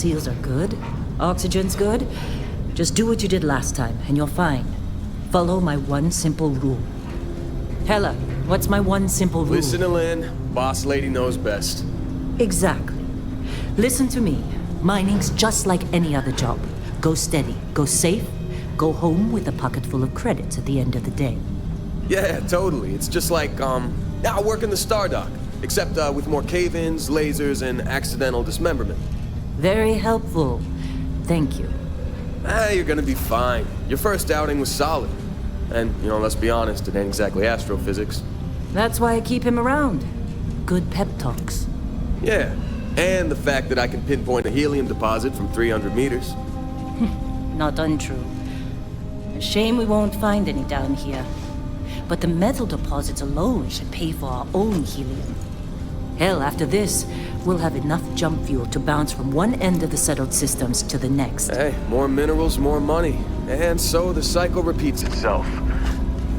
seals are good, oxygen's good, just do what you did last time, and you're fine. Follow my one simple rule. Hella, what's my one simple rule? Listen to Lynn. Boss lady knows best. Exactly. Listen to me. Mining's just like any other job. Go steady, go safe, go home with a pocket full of credits at the end of the day. Yeah, totally. It's just like, I work in the Stardock. Except with more cave-ins, lasers, and accidental dismemberment. Very helpful. Thank you. You're gonna be fine. Your first outing was solid. And, let's be honest, it ain't exactly astrophysics. That's why I keep him around. Good pep talks. Yeah, and the fact that I can pinpoint a helium deposit from 300 meters. Not untrue. A shame we won't find any down here. But the metal deposits alone should pay for our own helium. Hell, after this, we'll have enough jump fuel to bounce from one end of the settled systems to the next. Hey, more minerals, more money. And so the cycle repeats itself.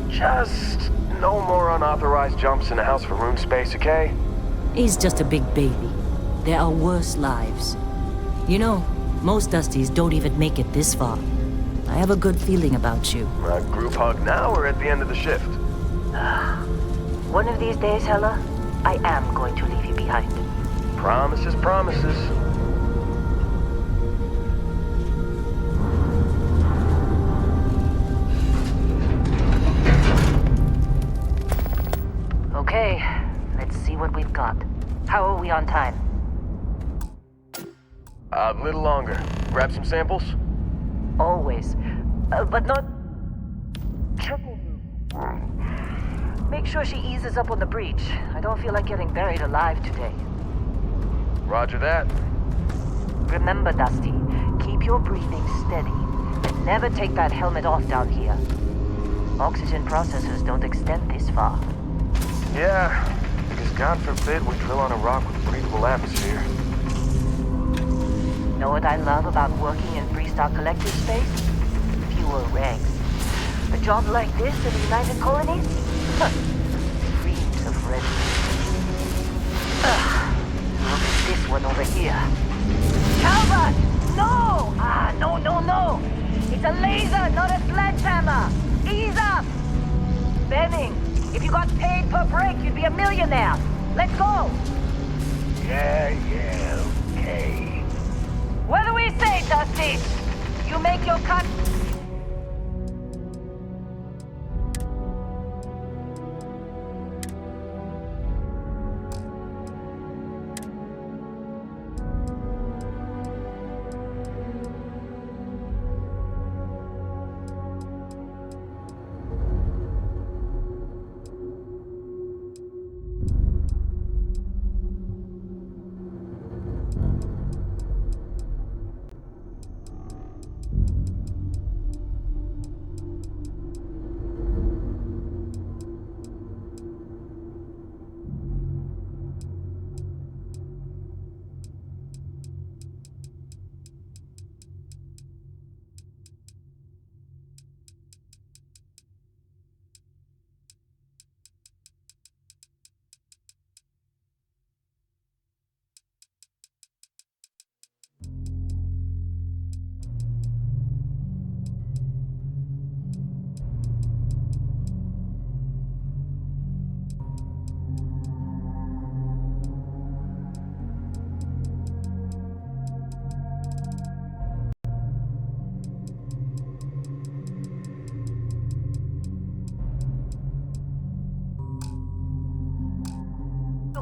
Just no more unauthorized jumps in the house for room space, okay? He's just a big baby. There are worse lives. You know, most Dusties don't even make it this far. I have a good feeling about you. Group hug now or at the end of the shift? One of these days, Hella, I am going to leave you behind. Promises, promises. Okay, let's see what we've got. How are we on time? A little longer. Grab some samples? Always. But not... triple. Make sure she eases up on the breach. I don't feel like getting buried alive today. Roger that. Remember, Dusty, keep your breathing steady. And never take that helmet off down here. Oxygen processors don't extend this far. Yeah, because God forbid we drill on a rock with a breathable atmosphere. Know what I love about working in Freestar Collective space? Fewer regs. A job like this in the United Colonies? Huh. Dreams of red. Look at this one over here. Calvert! No! No. It's a laser, not a sledgehammer. Ease up! Benning, if you got paid per break, you'd be a millionaire. Let's go! Yeah, okay. What do we say, Dusty? You make your cut.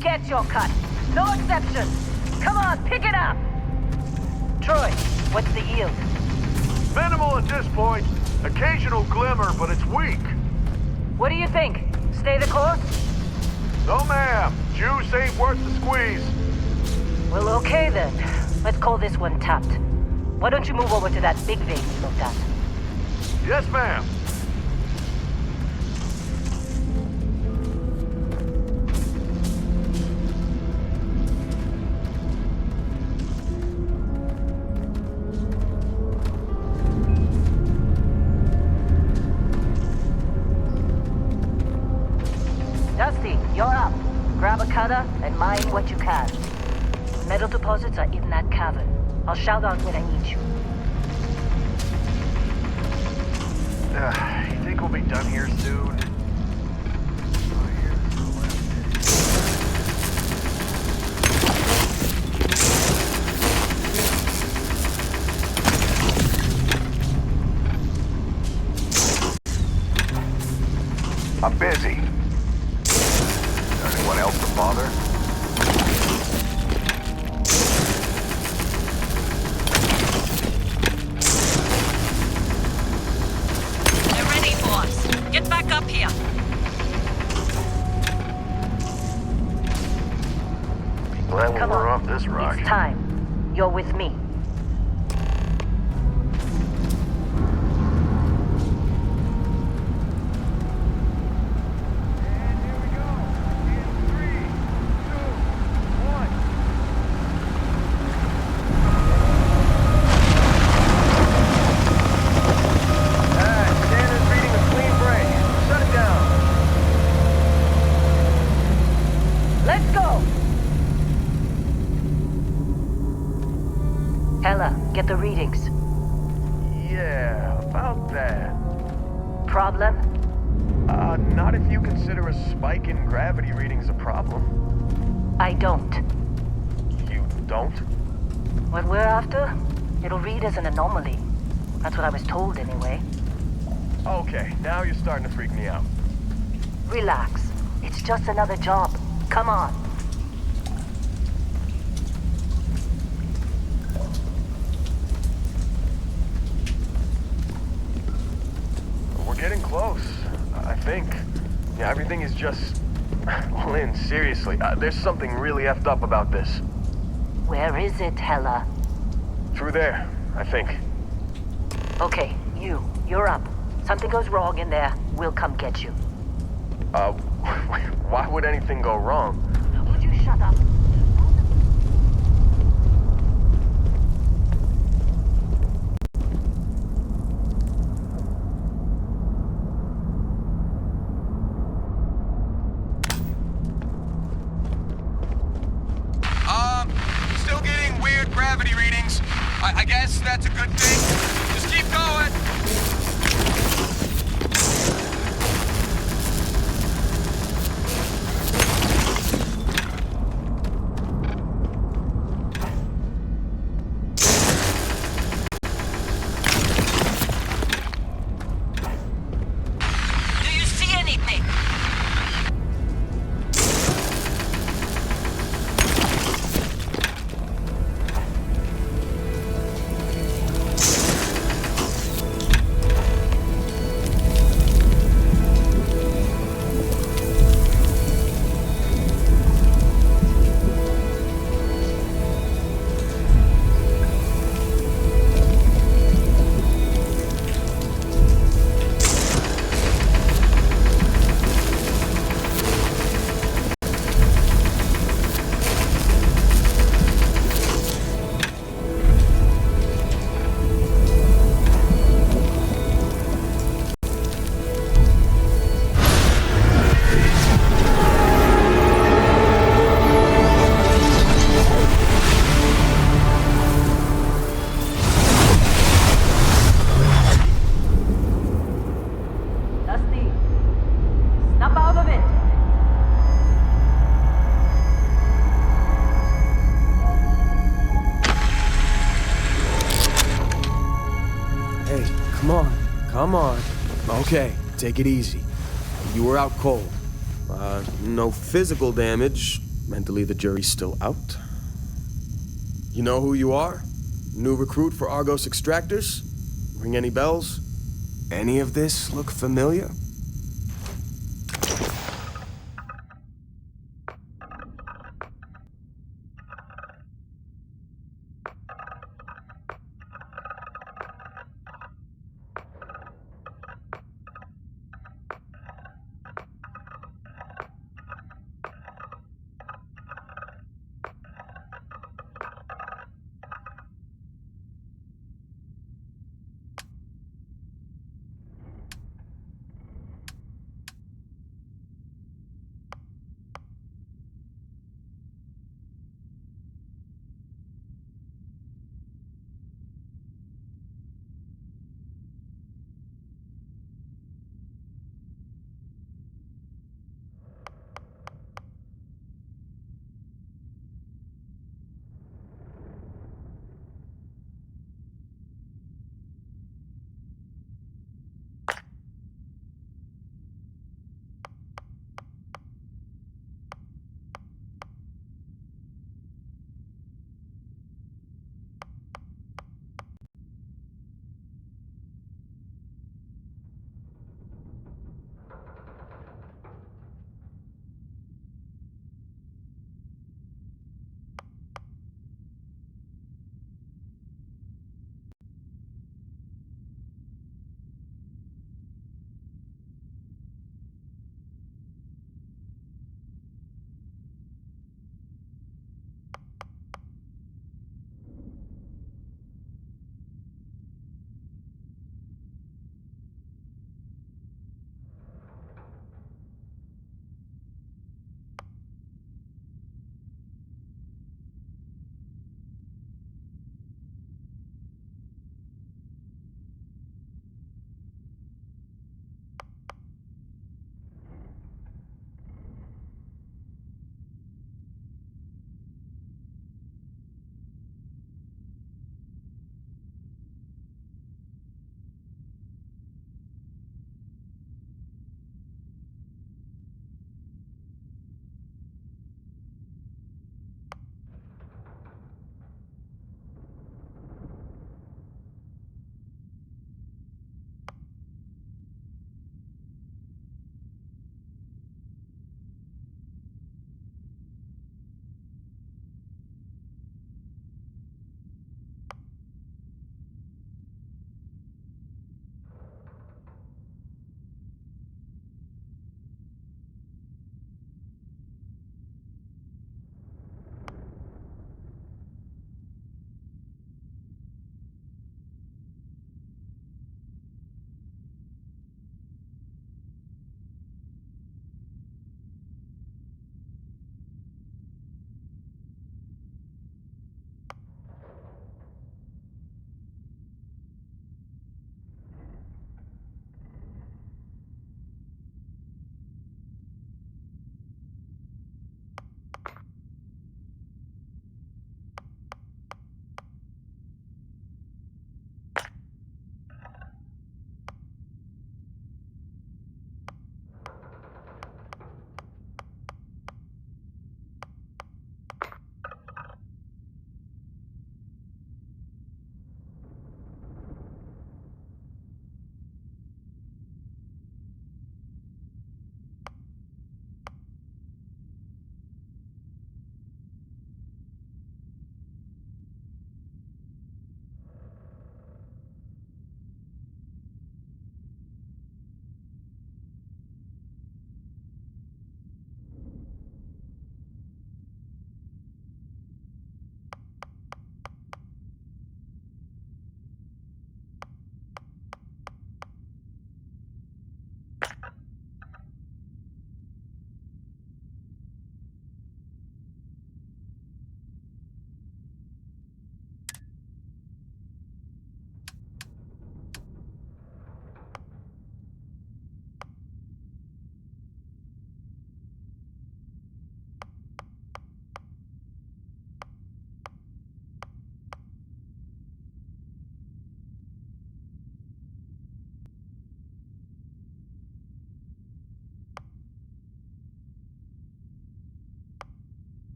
Get your cut. No exceptions. Come on, pick it up. Troy, what's the yield? Minimal at this point. Occasional glimmer, but it's weak. What do you think? Stay the course? No, ma'am. Juice ain't worth the squeeze. Well, okay then. Let's call this one tapped. Why don't you move over to that big vein you looked at? Yes, ma'am. Dusty, you're up. Grab a cutter and mine what you can. Metal deposits are in that cavern. I'll shout out when I need you. You think we'll be done here soon? I'm busy. Anyone else to bother? They're ready for us. Get back up here. Glad when Come we're on. off this rock. It's time. You're with me. Let's go! Hella, get the readings. Yeah, about that. Problem? Not if you consider a spike in gravity readings a problem. I don't. You don't? What we're after? It'll read as an anomaly. That's what I was told anyway. Okay, now you're starting to freak me out. Relax. It's just another job. Come on. We're getting close, I think. Yeah, everything is just... Lynn, seriously, there's something really effed up about this. Where is it, Hella? Through there, I think. Okay, you're up. Something goes wrong in there, we'll come get you. Why would anything go wrong? Would you shut up? Still getting weird gravity readings. I guess that's a good thing. Just keep going. Do you see anything? Dusty, snap out of it. Hey, come on. Okay, take it easy. You were out cold. No physical damage. Mentally, the jury's still out. You know who you are? New recruit for Argos Extractors? Ring any bells? Any of this look familiar?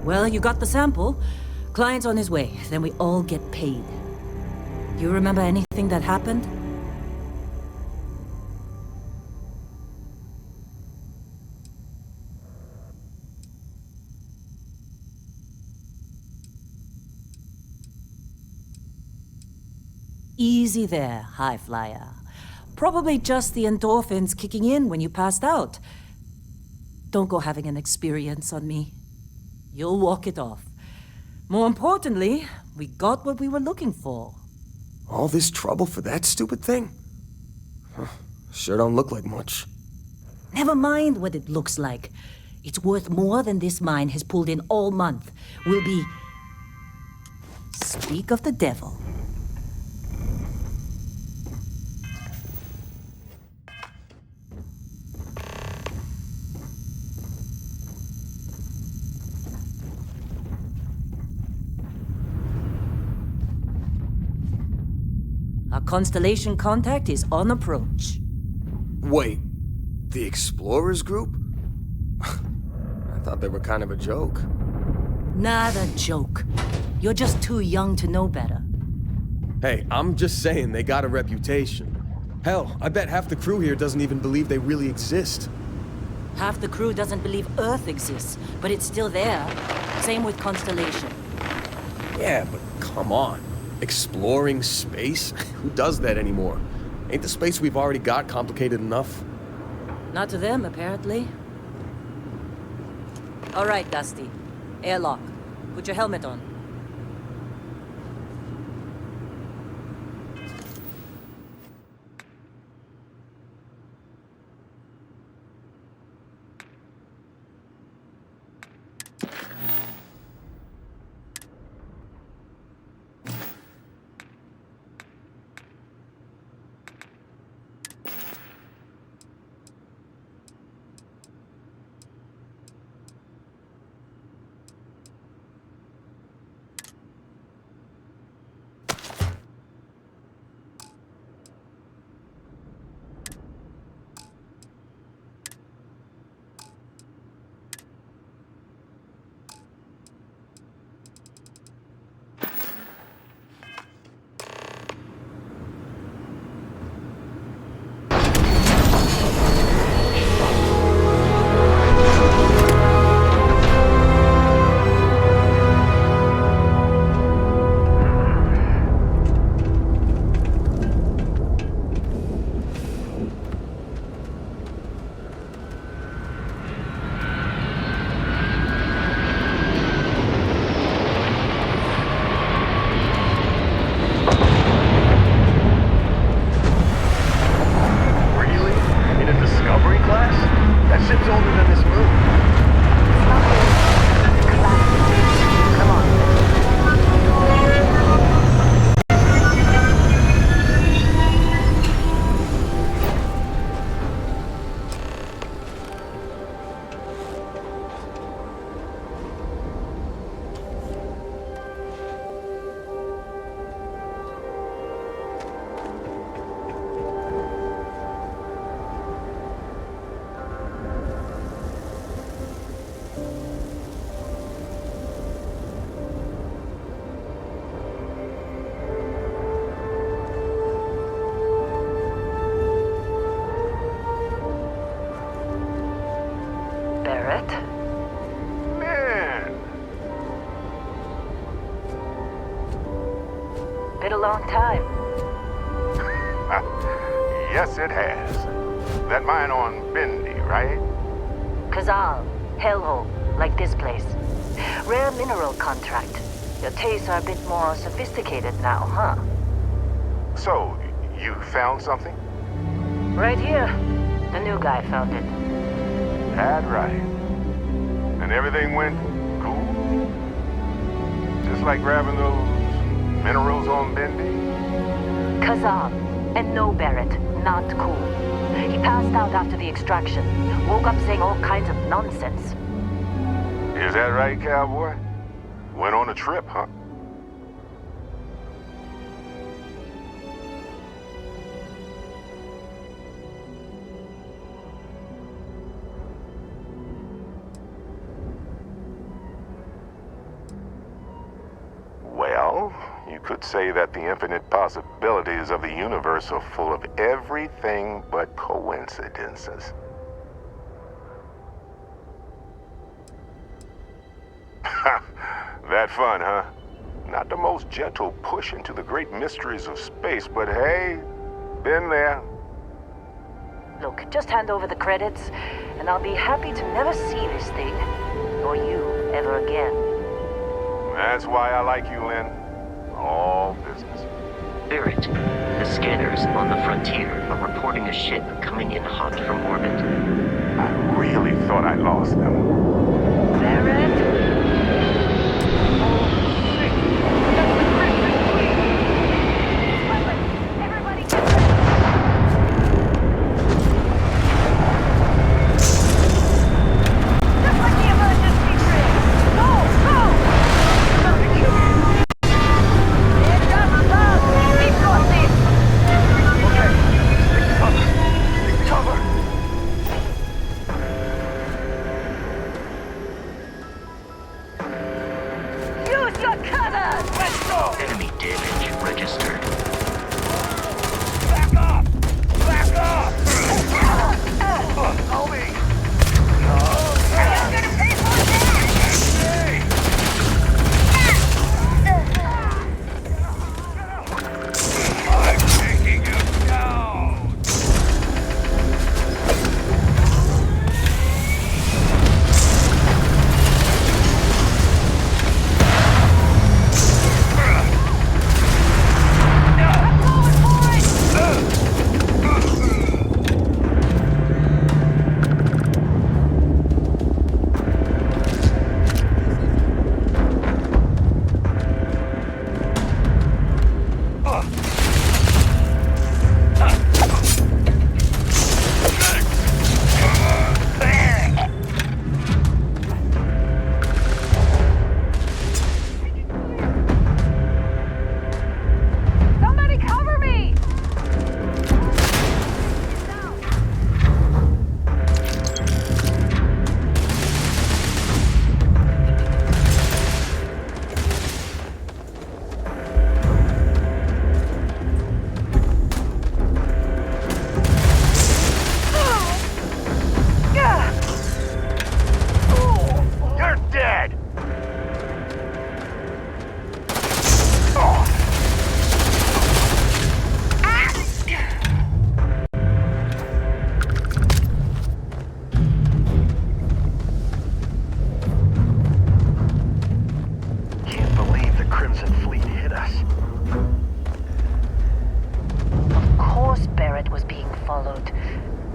Well, you got the sample. Client's on his way, then we all get paid. You remember anything that happened? Easy there, high flyer. Probably just the endorphins kicking in when you passed out. Don't go having an experience on me. You'll walk it off. More importantly, we got what we were looking for. All this trouble for that stupid thing? Huh, sure don't look like much. Never mind what it looks like. It's worth more than this mine has pulled in all month. We'll be... Speak of the devil. Our Constellation contact is on approach. Wait, the Explorers group? I thought they were kind of a joke. Not a joke. You're just too young to know better. Hey, I'm just saying they got a reputation. Hell, I bet half the crew here doesn't even believe they really exist. Half the crew doesn't believe Earth exists, but it's still there. Same with Constellation. Yeah, but come on. Exploring space? Who does that anymore? Ain't the space we've already got complicated enough? Not to them, apparently. All right, Dusty. Airlock. Put your helmet on. Been a long time. Yes, it has. That mine on Bendy, right? Kazal, hellhole, like this place. Rare mineral contract. Your tastes are a bit more sophisticated now, huh? So, you found something? Right here. The new guy found it. That right. And everything went cool? Just like grabbing those minerals on Bendy? Kazal, and no Barrett, not cool. He passed out after the extraction. Woke up saying all kinds of nonsense. Is that right, cowboy? Went on a trip, huh? Well, you could say that the infinite possibilities of the universe are full of everything but coincidences. That fun, huh? Not the most gentle push into the great mysteries of space, but hey, been there. Look, just hand over the credits, and I'll be happy to never see this thing, or you, ever again. That's why I like you, Lynn. All business. Barrett, the scanners on the frontier are reporting a ship coming in hot from orbit. I really thought I lost them. Barrett? Enemy damage registered. Back up! Back up! Help me! I'm gonna pay for that! I'm taking you down!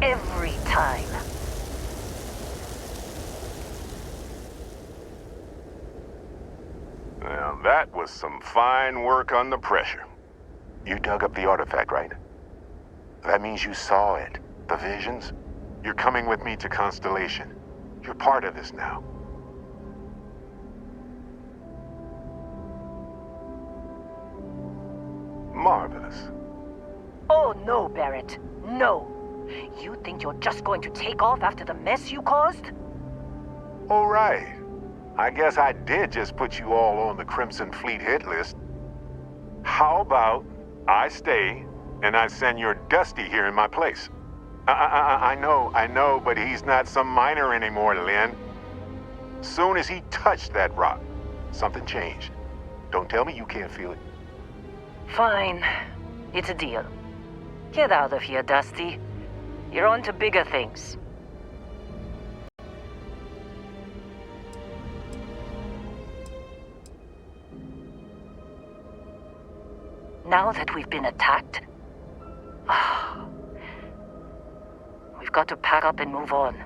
Every time. Well, that was some fine work under pressure. You dug up the artifact, right? That means you saw it. The visions? You're coming with me to Constellation. You're part of this now. Marvelous. Oh, no, Barrett. No. You think you're just going to take off after the mess you caused? All right. I guess I did just put you all on the Crimson Fleet hit list. How about I stay and I send your Dusty here in my place? I know, but he's not some miner anymore, Lynn. Soon as he touched that rock, something changed. Don't tell me you can't feel it. Fine. It's a deal. Get out of here, Dusty. You're on to bigger things. Now that we've been attacked, we've got to pack up and move on.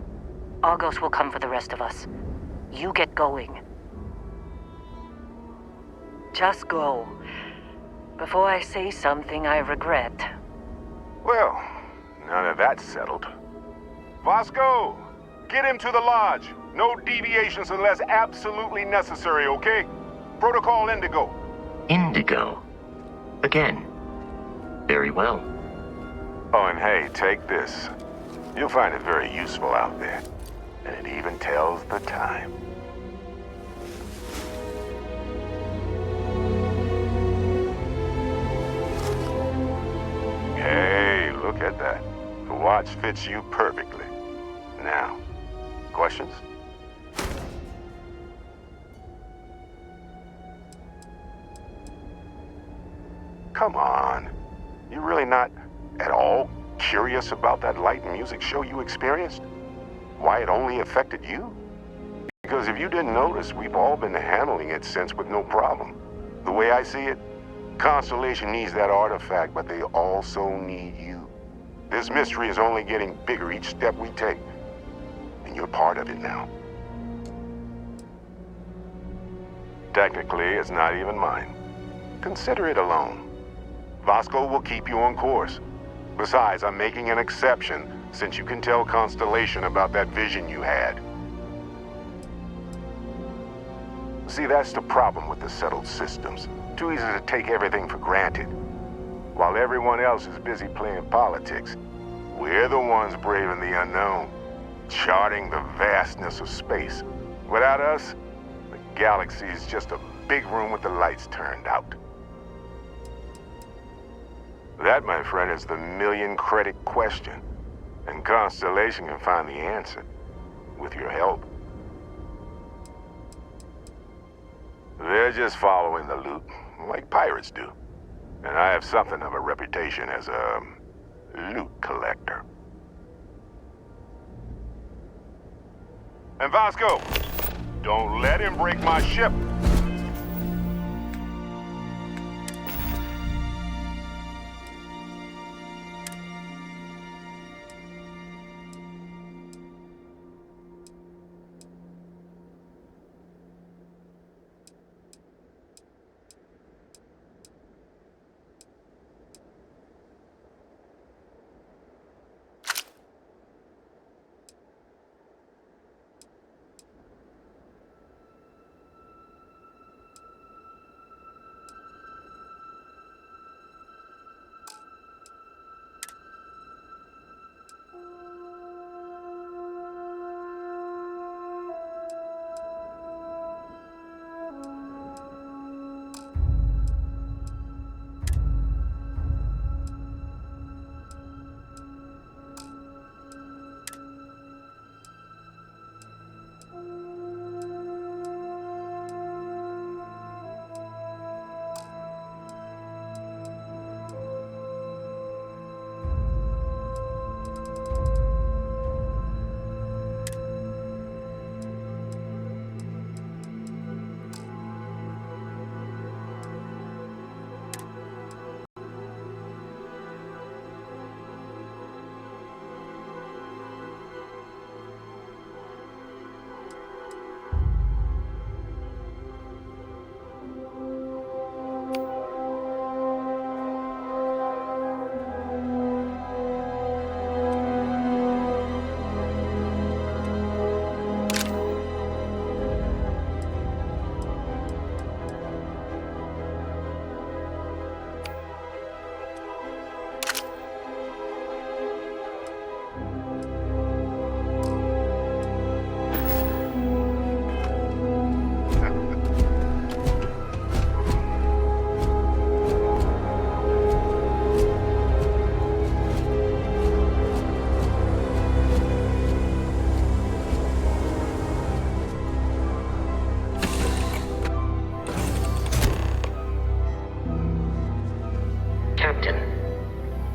Argos will come for the rest of us. You get going. Just go. Before I say something I regret. Well, now that that's settled. Vasco, get him to the lodge. No deviations unless absolutely necessary, okay? Protocol Indigo. Indigo. Again. Very well. Oh, and hey, take this. You'll find it very useful out there. And it even tells the time. watch fits you perfectly. Now, questions? Come on. You really not at all curious about that light and music show you experienced? Why it only affected you? Because if you didn't notice, we've all been handling it since with no problem. The way I see it, Constellation needs that artifact, but they also need you. This mystery is only getting bigger each step we take, and you're part of it now. Technically, it's not even mine. Consider it a loan. Vasco will keep you on course. Besides, I'm making an exception since you can tell Constellation about that vision you had. See, that's the problem with the settled systems. Too easy to take everything for granted. While everyone else is busy playing politics, we're the ones braving the unknown, charting the vastness of space. Without us, the galaxy is just a big room with the lights turned out. That, my friend, is the million-credit question, and Constellation can find the answer, with your help. They're just following the loot, like pirates do. And I have something of a reputation as a loot collector. And Vasco, don't let him break my ship.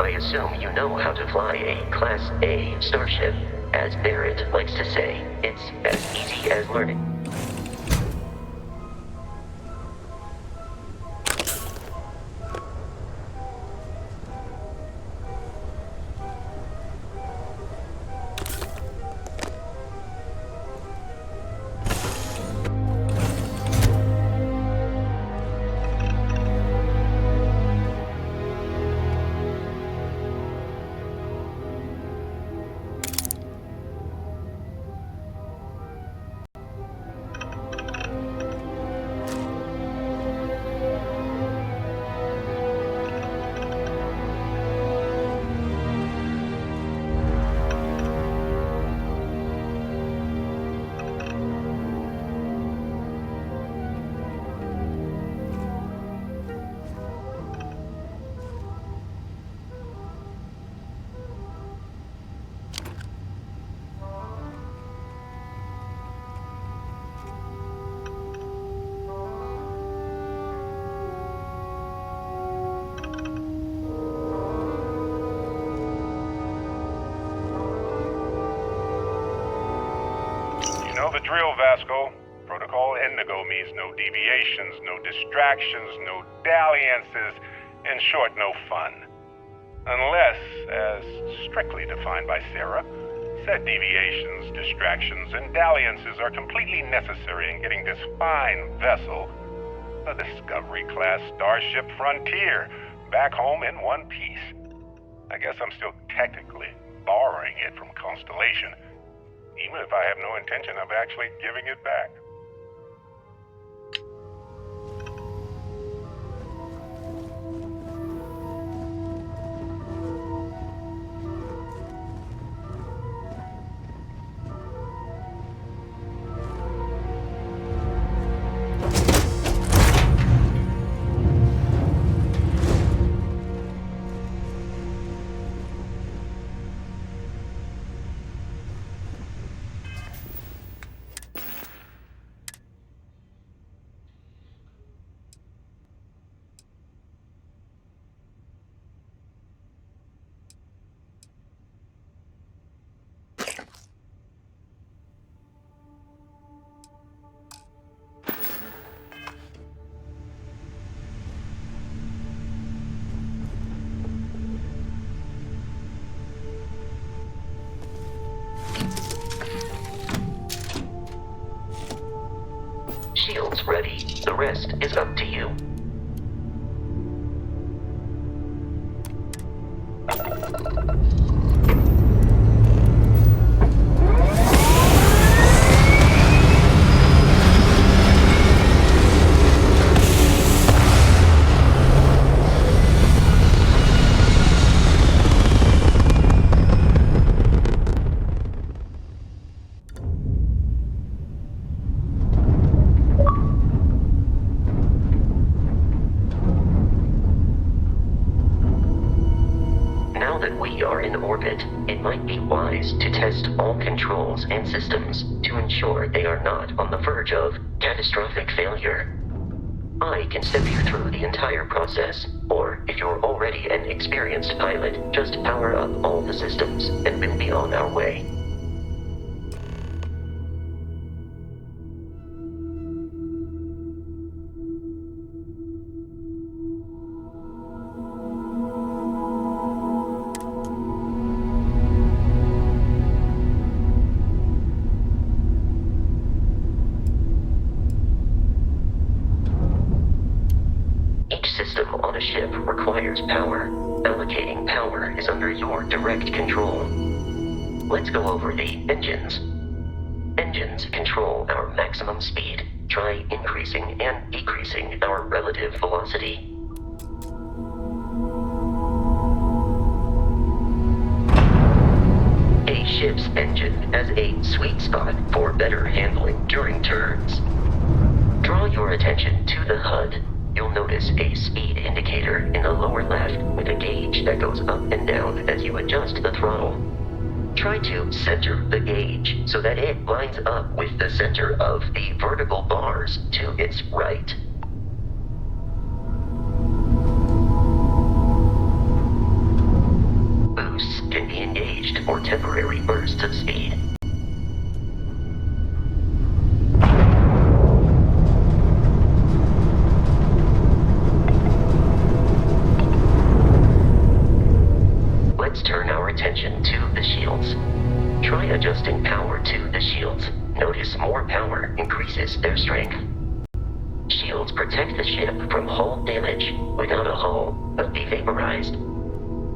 I assume you know how to fly a Class A starship. As Barrett likes to say, it's as easy as learning. know the drill, Vasco. Protocol Indigo means no deviations, no distractions, no dalliances, in short, no fun. Unless, as strictly defined by Sarah, said deviations, distractions, and dalliances are completely necessary in getting this fine vessel, the Discovery-class Starship Frontier, back home in one piece. I guess I'm still technically borrowing it from Constellation, even if I have no intention of actually giving it back. Shields ready. The rest is up to you. Now that we are in orbit, it might be wise to test all controls and systems to ensure they are not on the verge of catastrophic failure. I can step you through the entire process, or if you're already an experienced pilot, just power up all the systems and we'll be on our way. Each system on a ship requires power. Allocating power is under your direct control. Let's go over the engines. Engines control our maximum speed. Try increasing and decreasing our relative velocity. A ship's engine has a sweet spot for better handling during turns. Draw your attention to the HUD. You'll notice a speed indicator in the lower left with a gauge that goes up and down as you adjust the throttle. Try to center the gauge so that it lines up with the center of the vertical bars to its right. Boosts can be engaged for temporary bursts of speed. Let's turn our attention to the shields. Try adjusting power to the shields. Notice more power increases their strength. Shields protect the ship from hull damage. Without a hull, but be vaporized.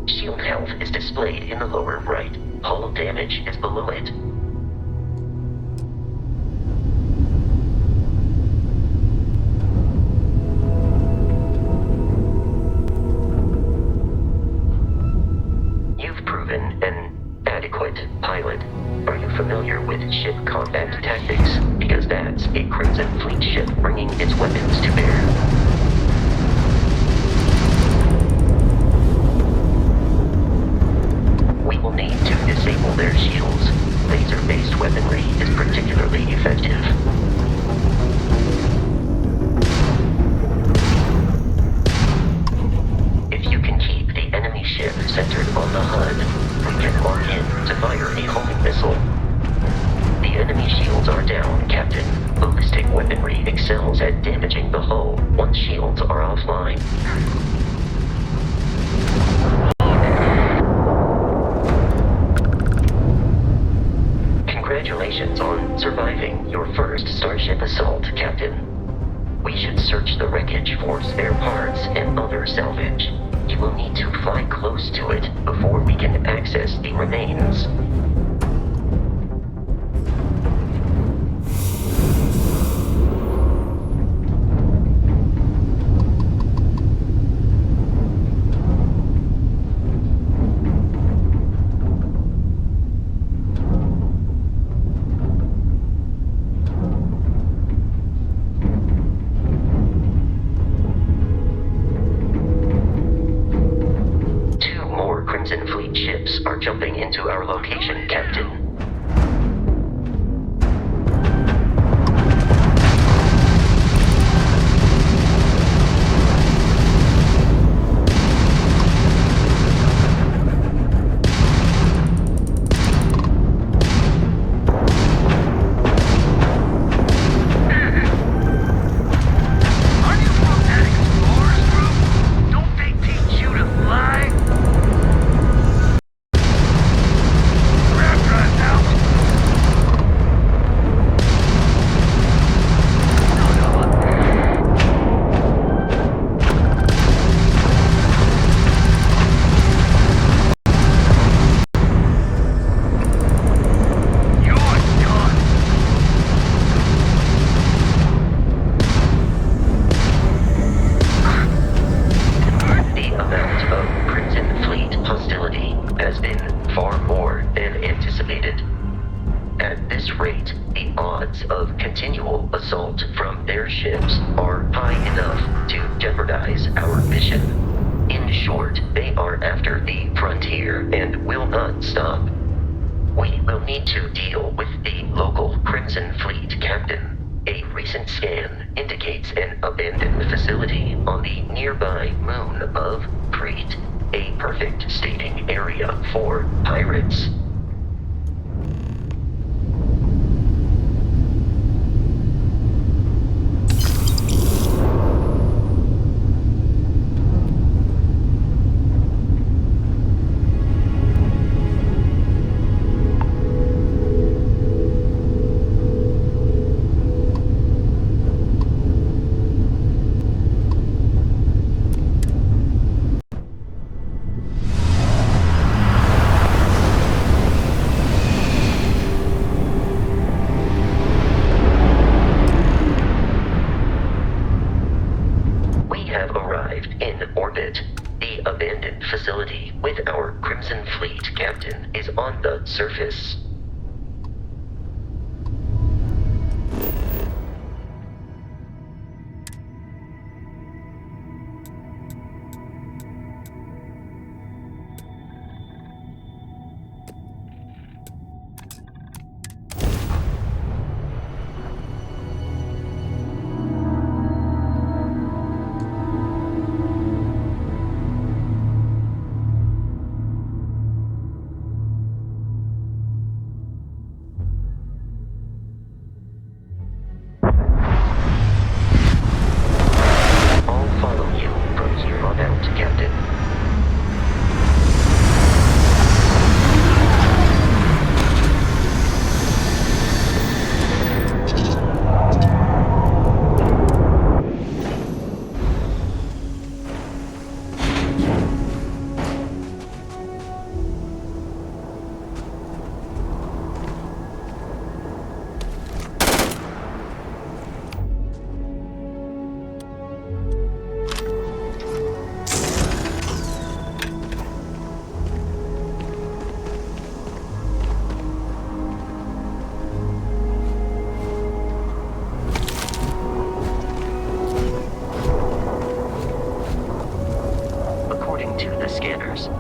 Shield health is displayed in the lower right. Hull damage is below it. An adequate pilot. Are you familiar with ship combat tactics? Because that's a Crimson Fleet ship bringing its weapons to bear. We will need to disable their shields. Laser-based weaponry is particularly effective. If you can keep the enemy ship centered on the HUD, we can mark in to fire a homing missile. The enemy shields are down. weaponry excels at damaging the hull once shields are offline. Congratulations on surviving your first Starship assault, Captain. We should search the wreckage for spare parts and other salvage. You will need to fly close to it before we can access the remains. Crimson Fleet ships are jumping into our location, Captain. Of continual assault from their ships are high enough to jeopardize our mission. In short, they are after the frontier and will not stop. We will need to deal with the local Crimson Fleet captain. A recent scan indicates an abandoned facility on the nearby moon of Crete, a perfect staging area for pirates. Facility with our Crimson Fleet captain is on the surface.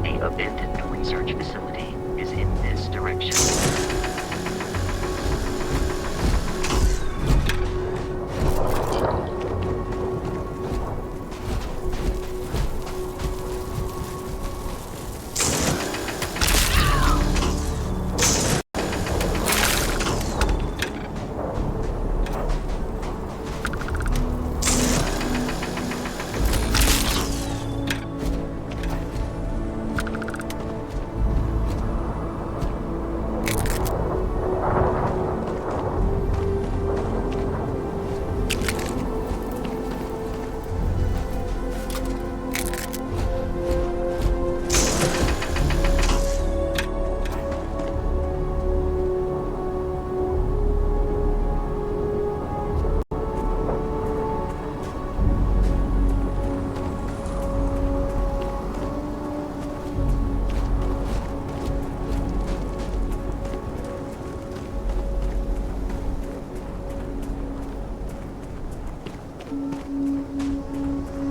The abandoned research facility is in this direction.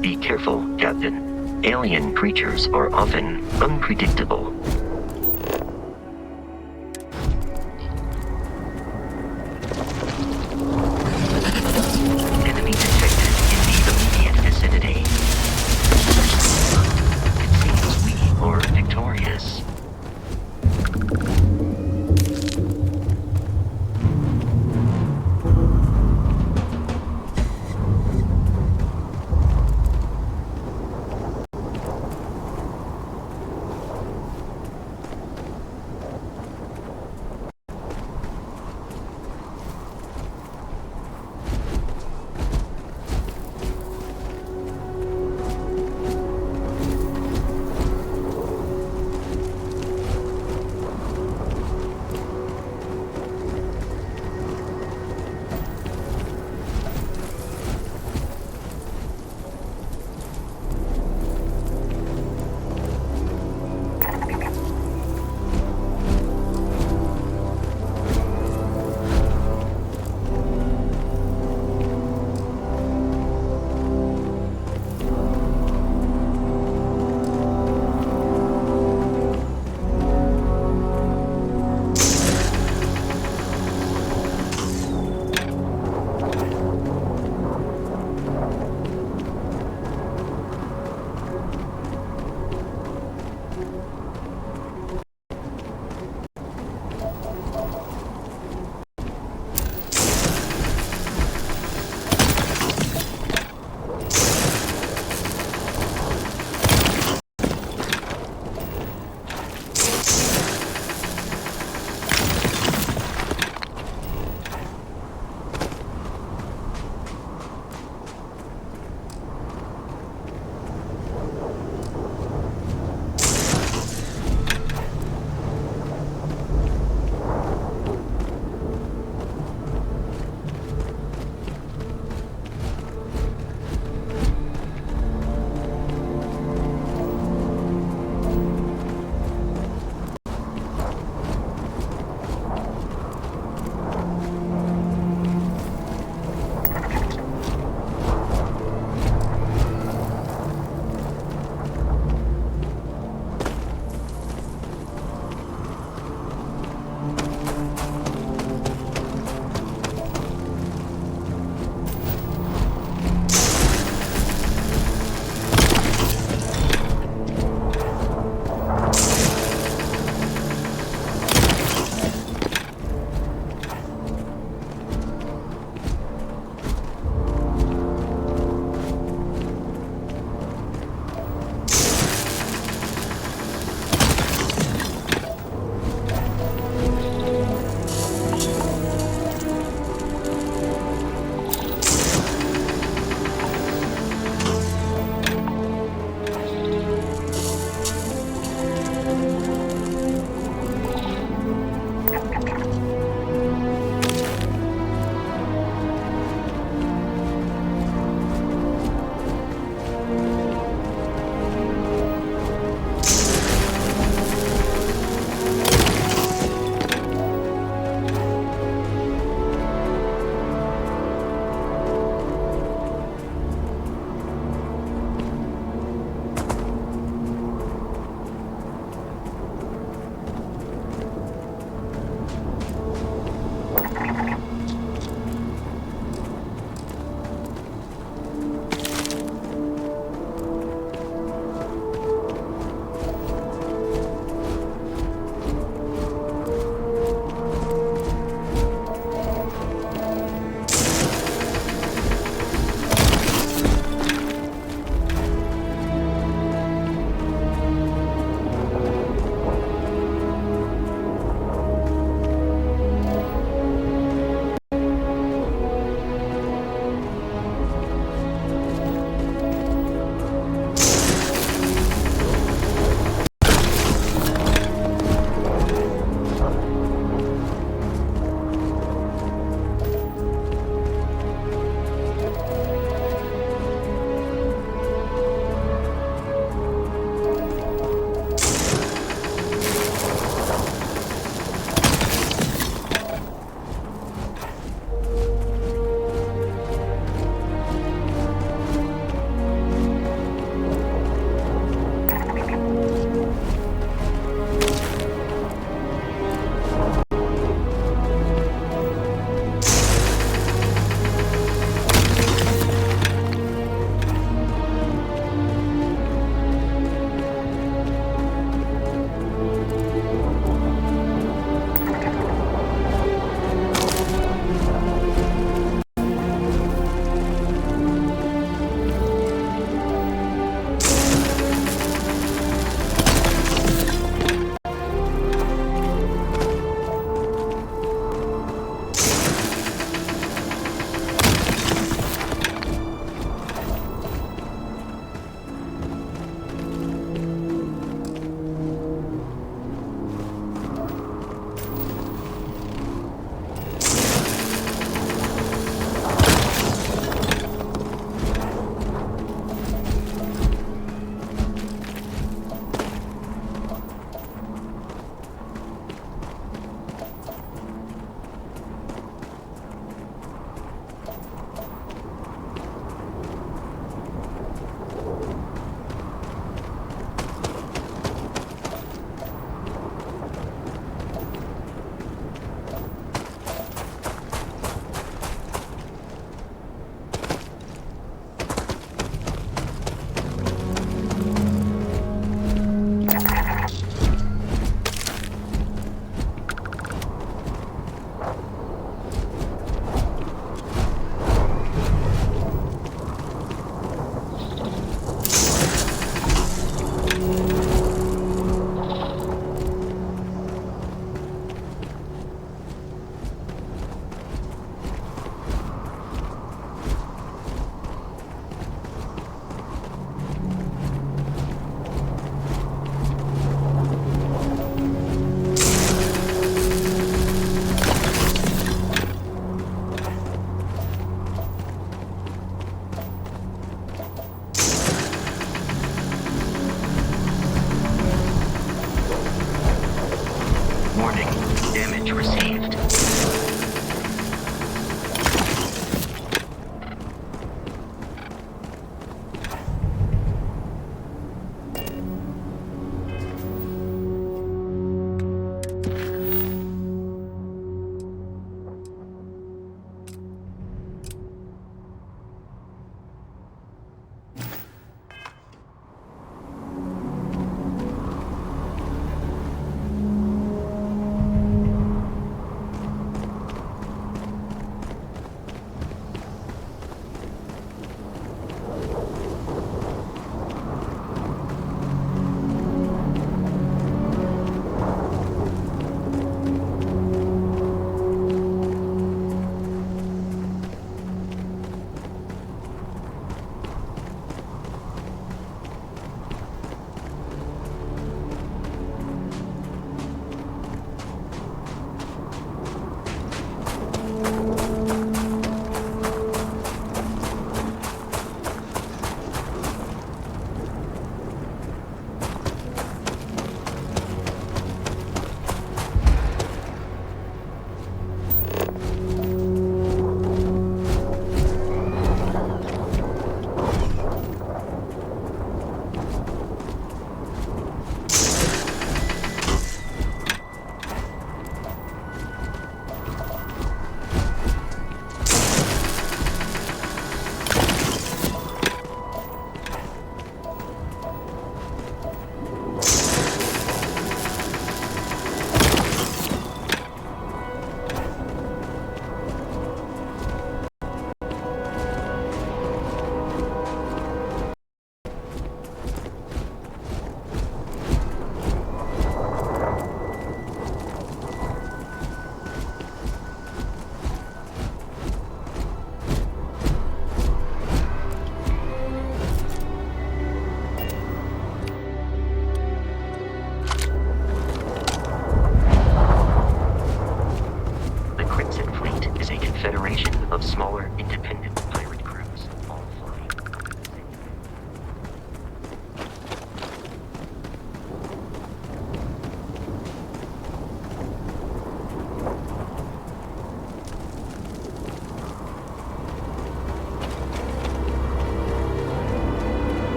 Be careful, Captain. Alien creatures are often unpredictable. Enemy detected in the immediate vicinity. It seems we are victorious.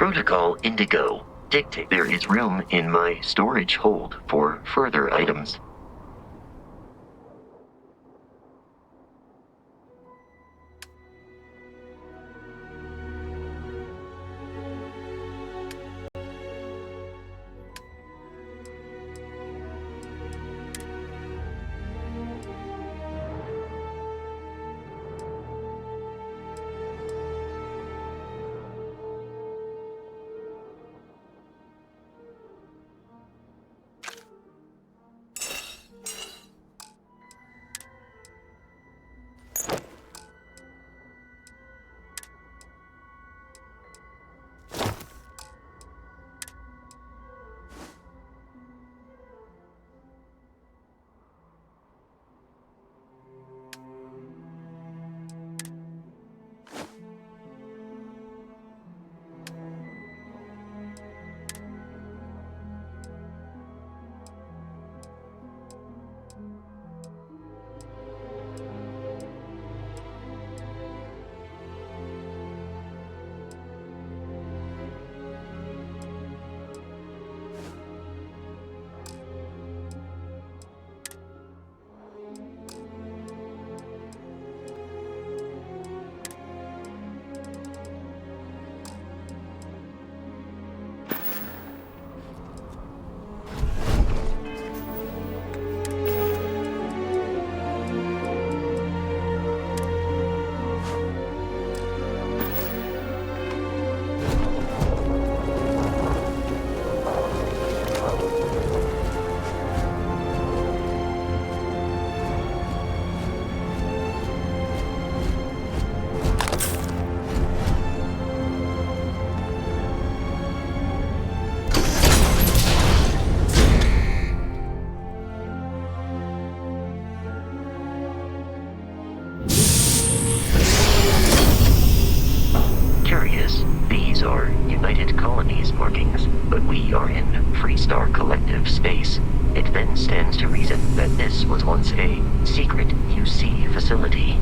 Protocol Indigo. Dictate there is room in my storage hold for further items. These are United Colonies markings, but we are in Freestar Collective space. It then stands to reason that this was once a secret UC facility.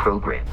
program.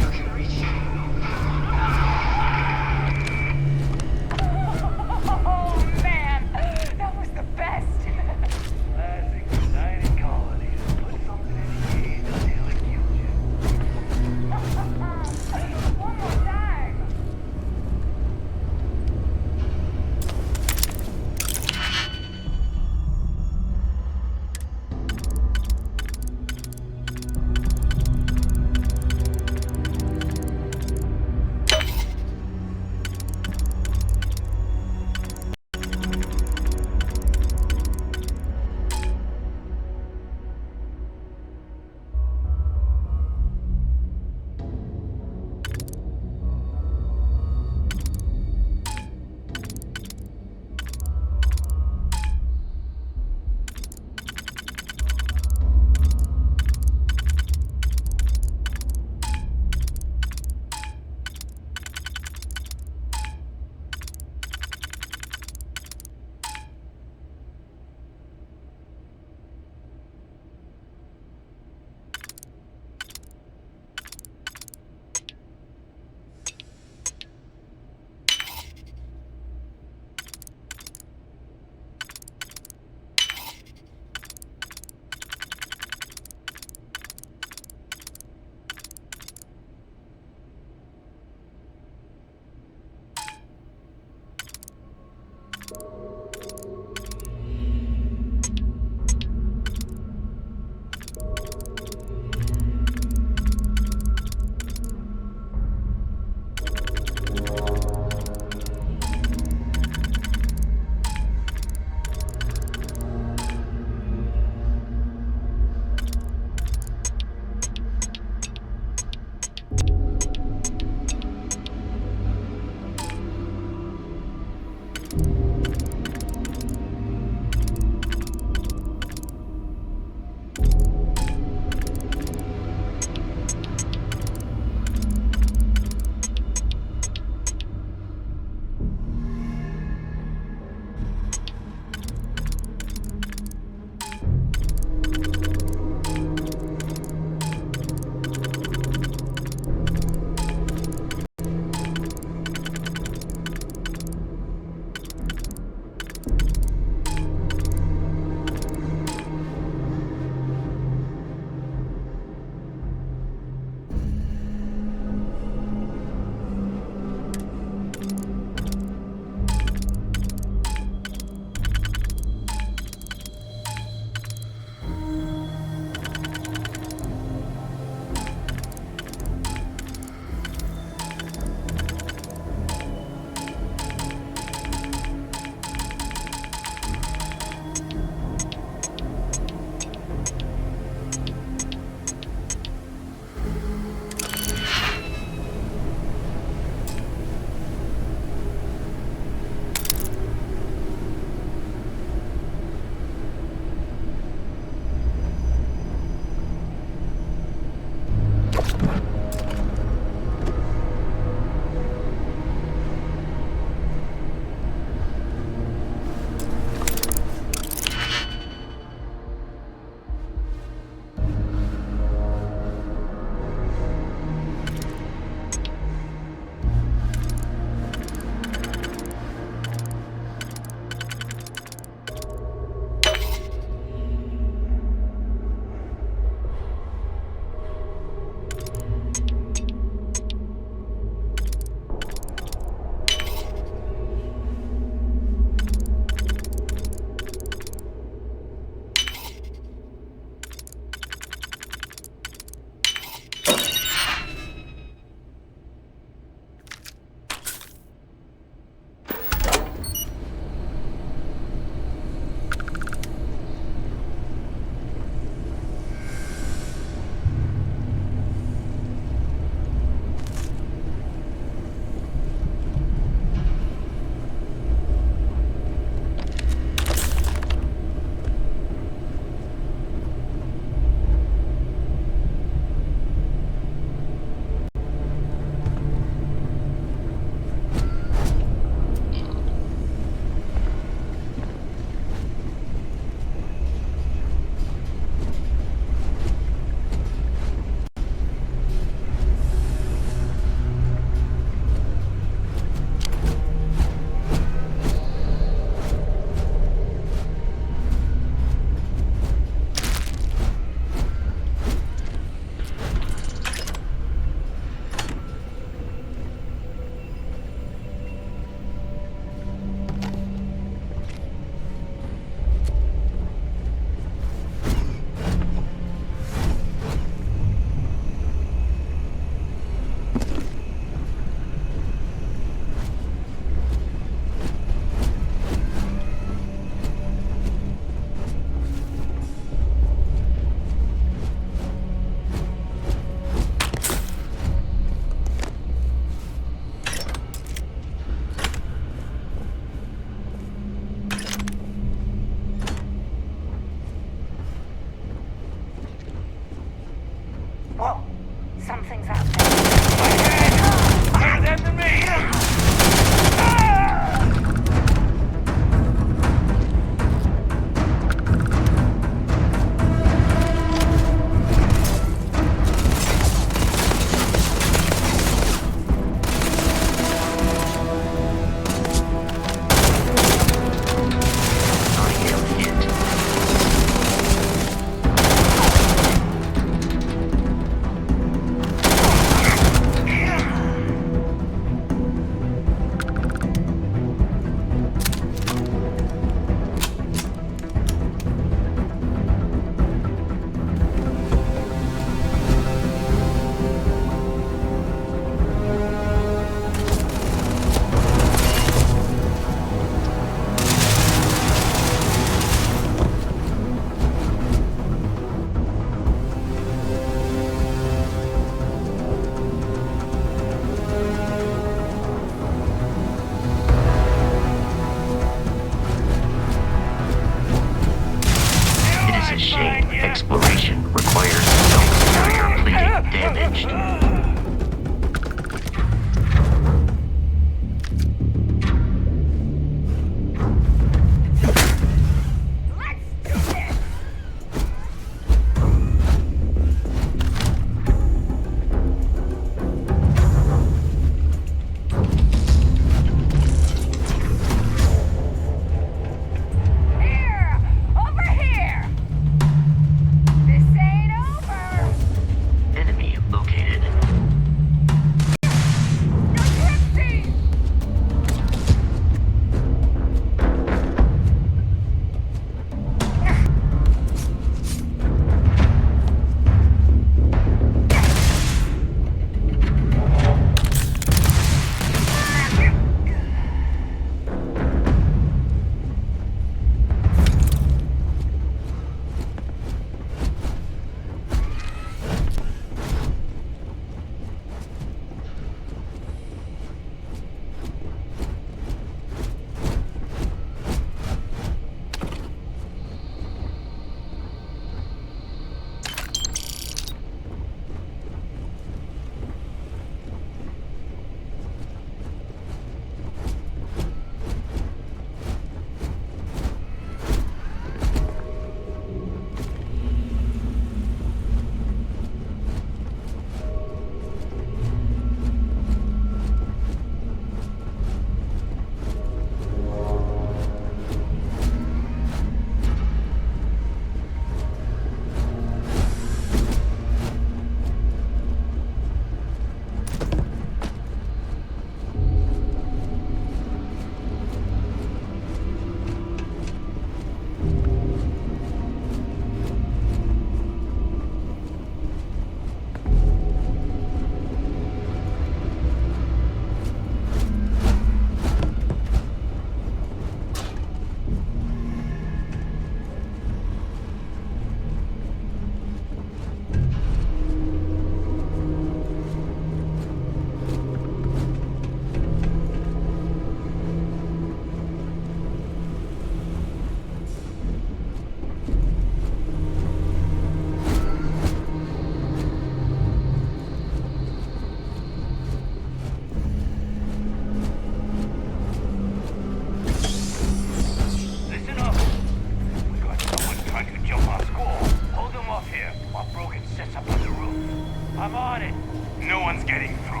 while Brogan sets up on the roof. I'm on it. No one's getting through.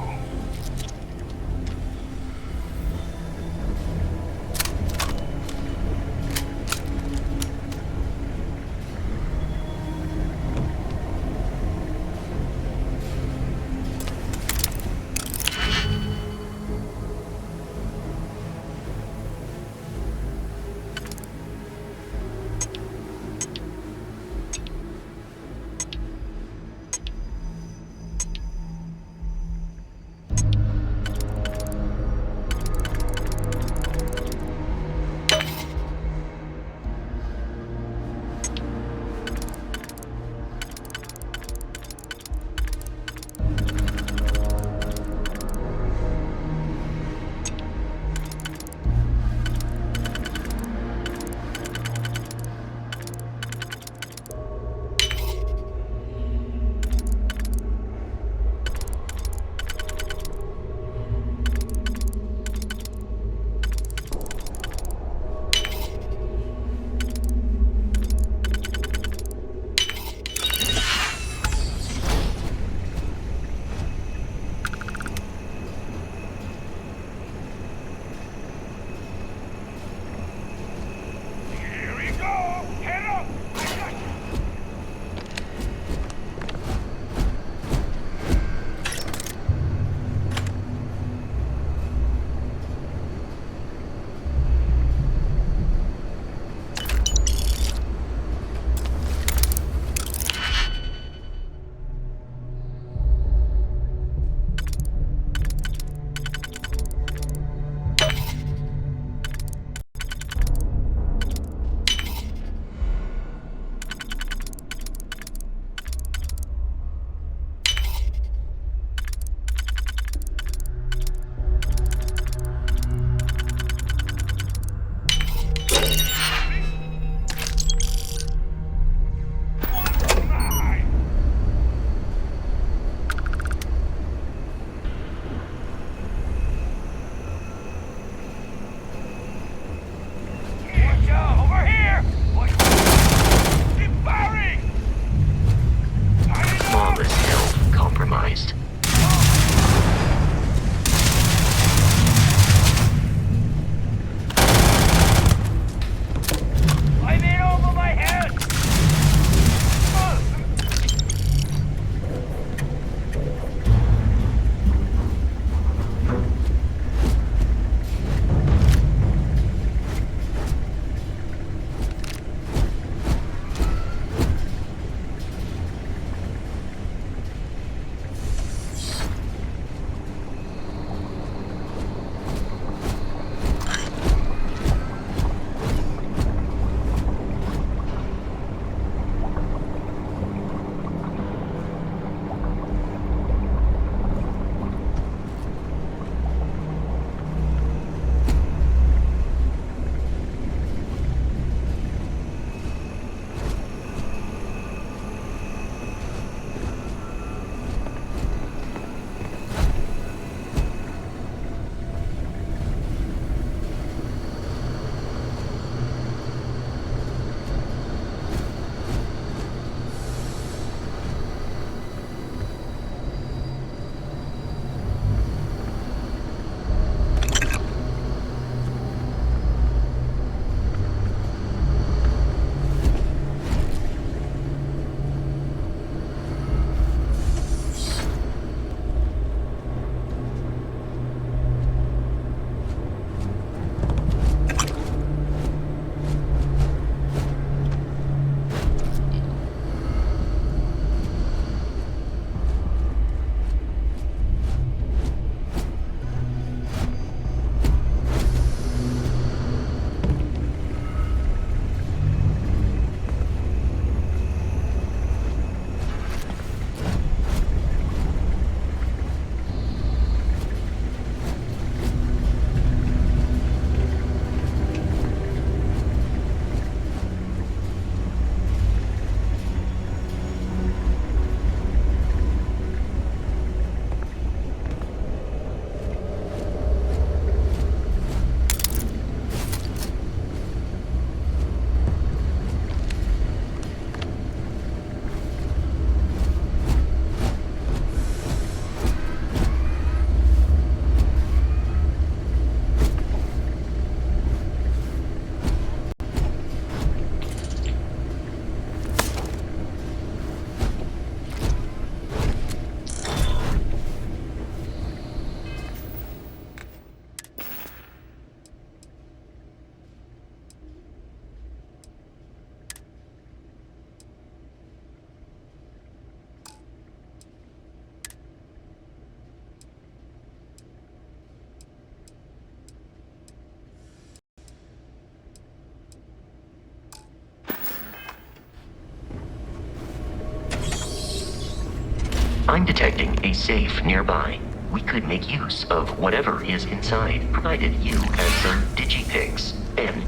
I'm detecting a safe nearby. We could make use of whatever is inside, provided you answer Digipics and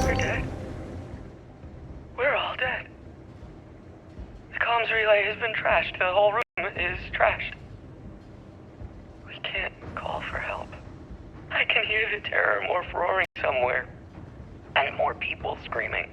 We're dead. We're all dead. The comms relay has been trashed. The whole room is trashed. We can't call for help. I can hear the terror morph roaring somewhere. And more people screaming.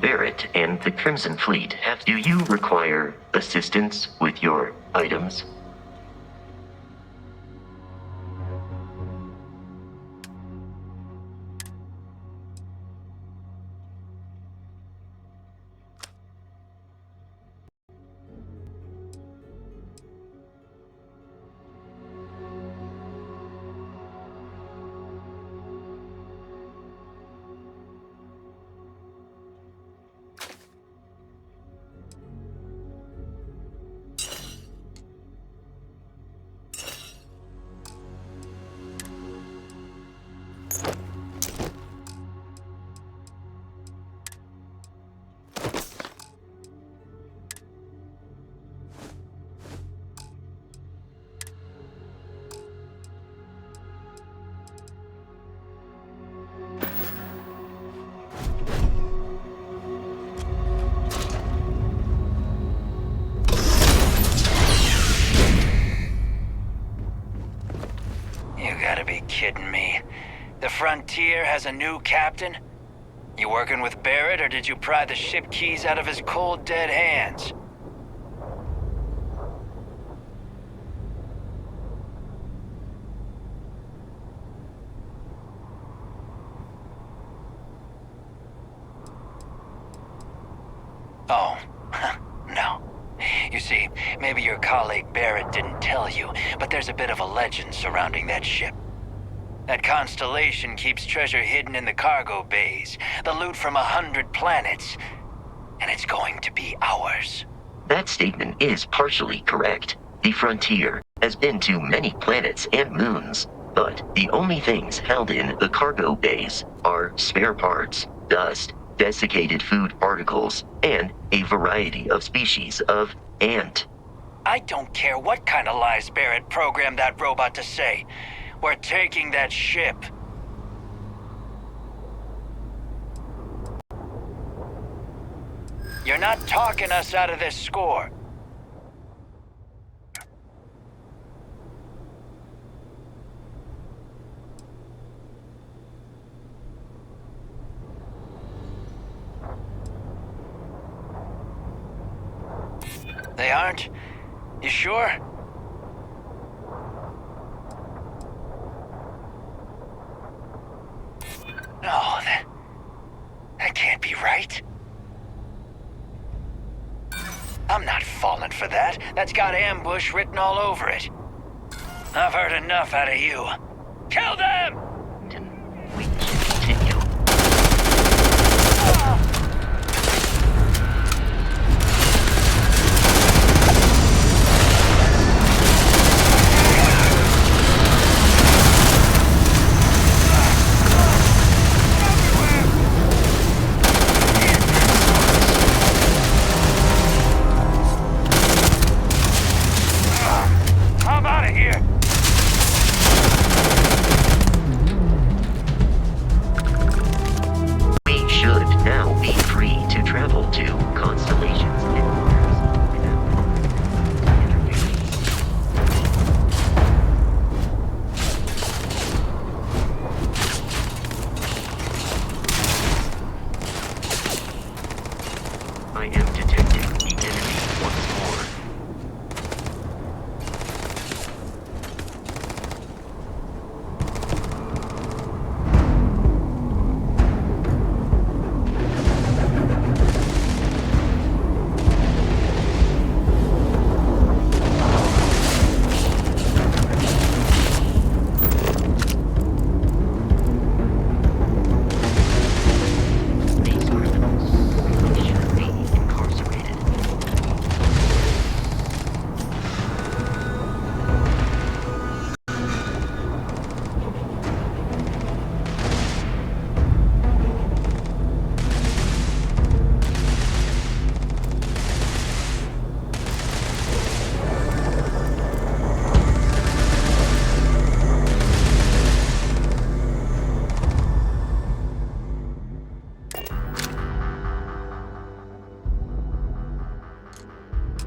Barrett and the Crimson Fleet have. Do you require assistance with your items? Kidding me. The Frontier has a new captain? You working with Barrett, or did you pry the ship keys out of his cold, dead hands? Oh, no. You see, maybe your colleague Barrett didn't tell you, but there's a bit of a legend surrounding that ship. That constellation keeps treasure hidden in the cargo bays, the loot from 100 planets, and it's going to be ours. That statement is partially correct. The Frontier has been to many planets and moons, but the only things held in the cargo bays are spare parts, dust, desiccated food particles, and a variety of species of ant. I don't care what kind of lies Barrett programmed that robot to say. We're taking that ship. You're not talking us out of this score. They aren't? You sure? No, that can't be right. I'm not falling for that. That's got ambush written all over it. I've heard enough out of you. Kill them! We should continue. I'm out of here! We should now be free to travel to constellations and stars without interference. I am detecting the enemy once more. These criminals really should be incarcerated.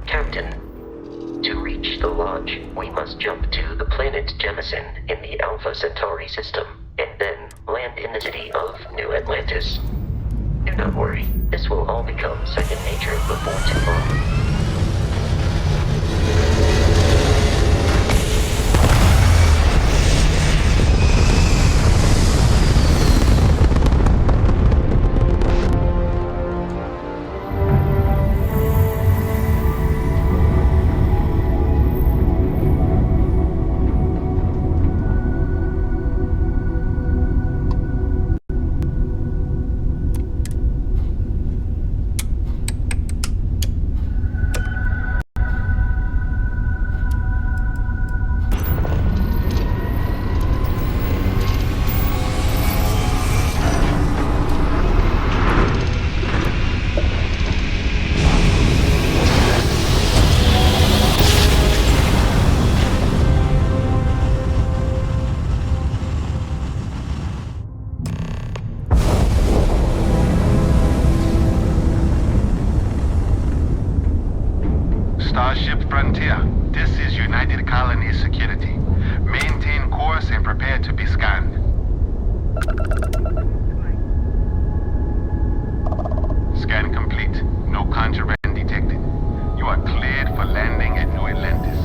Captain, to reach the lodge, we must jump to the planet Jemison in the Alpha Centauri system, and then land in the city of New Atlantis. Do not worry, this will all become second nature before too long. Starship Frontier, this is United Colony Security. Maintain course and prepare to be scanned. Scan complete. No contraband detected. You are cleared for landing at New Atlantis.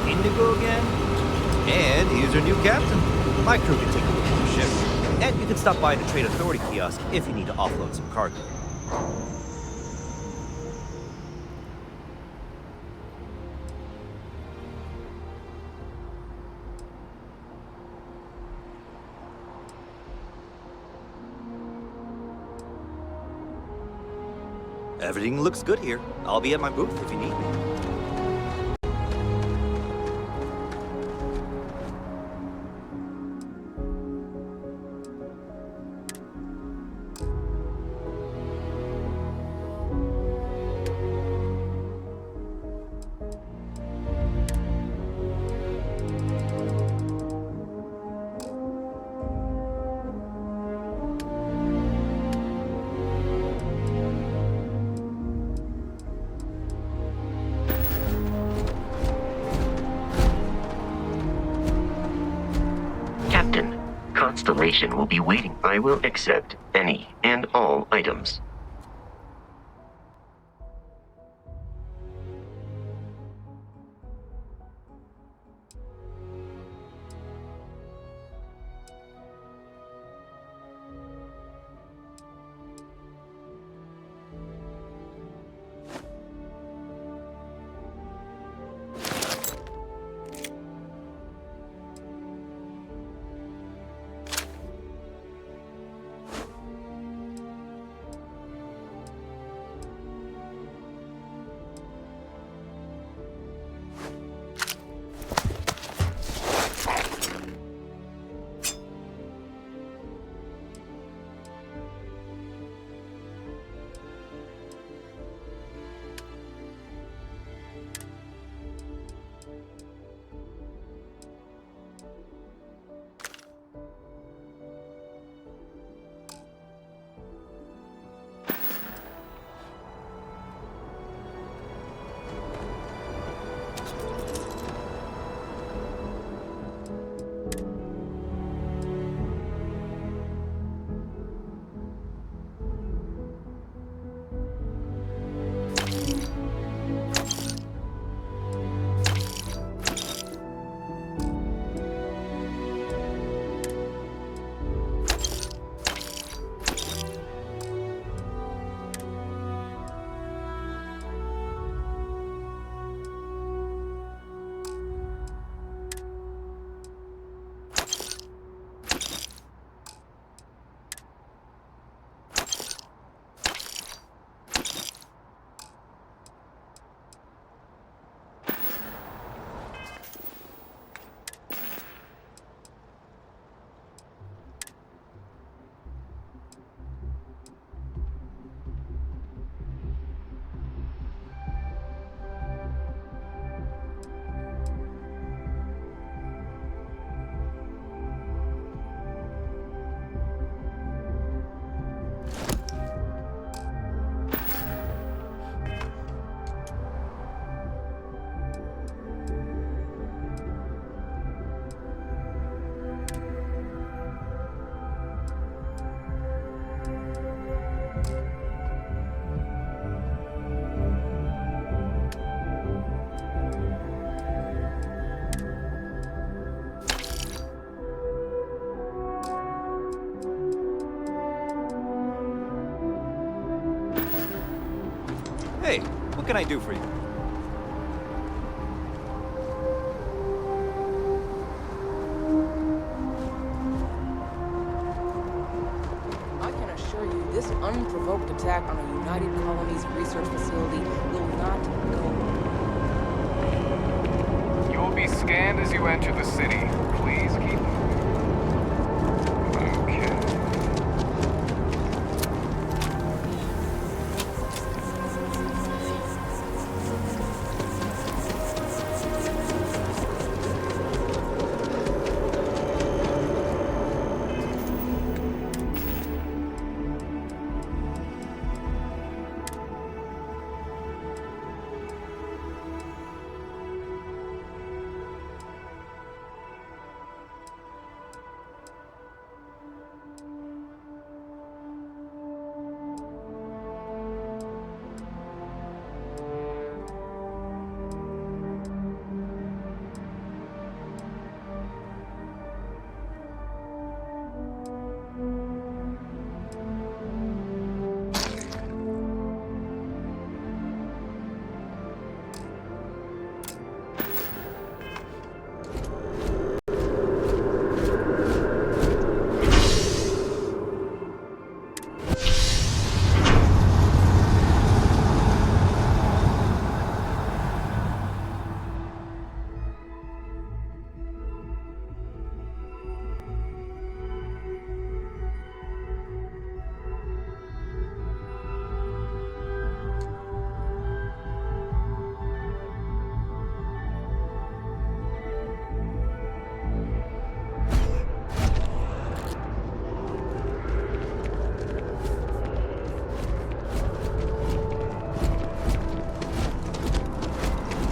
Indigo again? And here's your new captain. My crew can take a look at the ship. And you can stop by the Trade Authority kiosk if you need to offload some cargo. Everything looks good here. I'll be at my booth if you need me. Captain, Constellation will be waiting. I will accept any and all items. Hey, what can I do for you? I can assure you, this unprovoked attack on a United Colonies research facility will not go. You will be scanned as you enter the city. Please keep moving. Okay.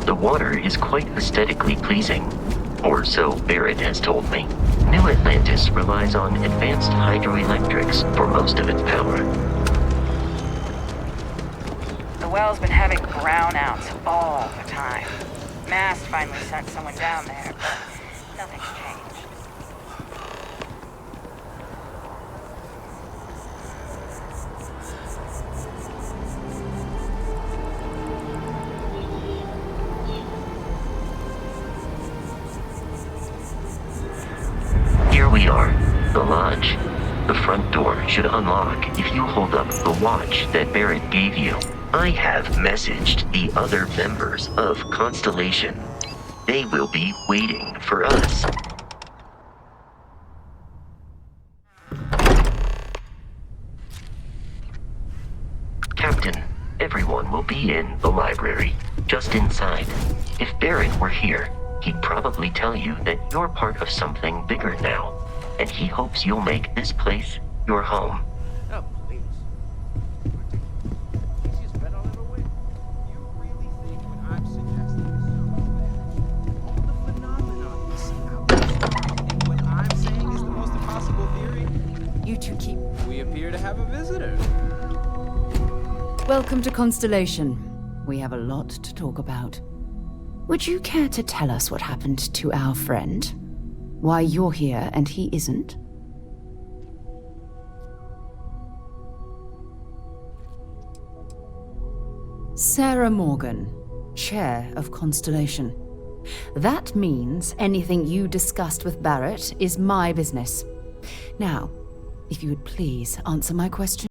The water is quite aesthetically pleasing, or so Barrett has told me. New Atlantis relies on advanced hydroelectrics for most of its power. The well's been having brownouts all the time. Mast finally sent someone down there, but nothing's changed. Here we are, the lodge. The front door should unlock if you hold up the watch that Barrett gave you. I have messaged the other members of Constellation. They will be waiting for us. Captain, everyone will be in the library, just inside. If Barrett were here, he'd probably tell you that you're part of something bigger now, and he hopes you'll make this place your home. Oh, please. Easiest bet I'll ever win. You really think what I'm suggesting is so bad? All the phenomena you see out there, you think what I'm saying is the most impossible theory? You two keep... We appear to have a visitor. Welcome to Constellation. We have a lot to talk about. Would you care to tell us what happened to our friend? Why you're here and he isn't? Sarah Morgan, Chair of Constellation. That means anything you discussed with Barrett is my business. Now, if you would please answer my question.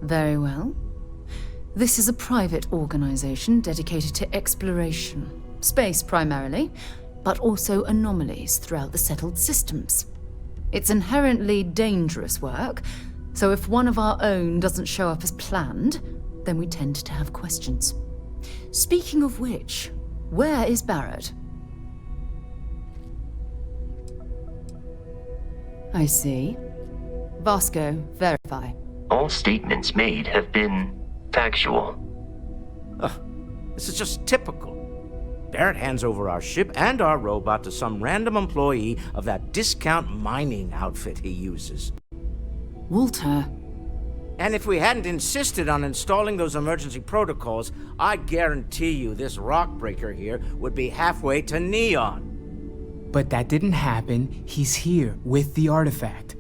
Very well. This is a private organization dedicated to exploration. Space primarily, but also anomalies throughout the settled systems. It's inherently dangerous work, so if one of our own doesn't show up as planned, then we tend to have questions. Speaking of which, where is Barrett? I see. Vasco, verify. All statements made have been factual. This is just typical. Barrett hands over our ship and our robot to some random employee of that discount mining outfit he uses. Walter. And if we hadn't insisted on installing those emergency protocols, I guarantee you this rock breaker here would be halfway to Neon. But that didn't happen. He's here with the artifact.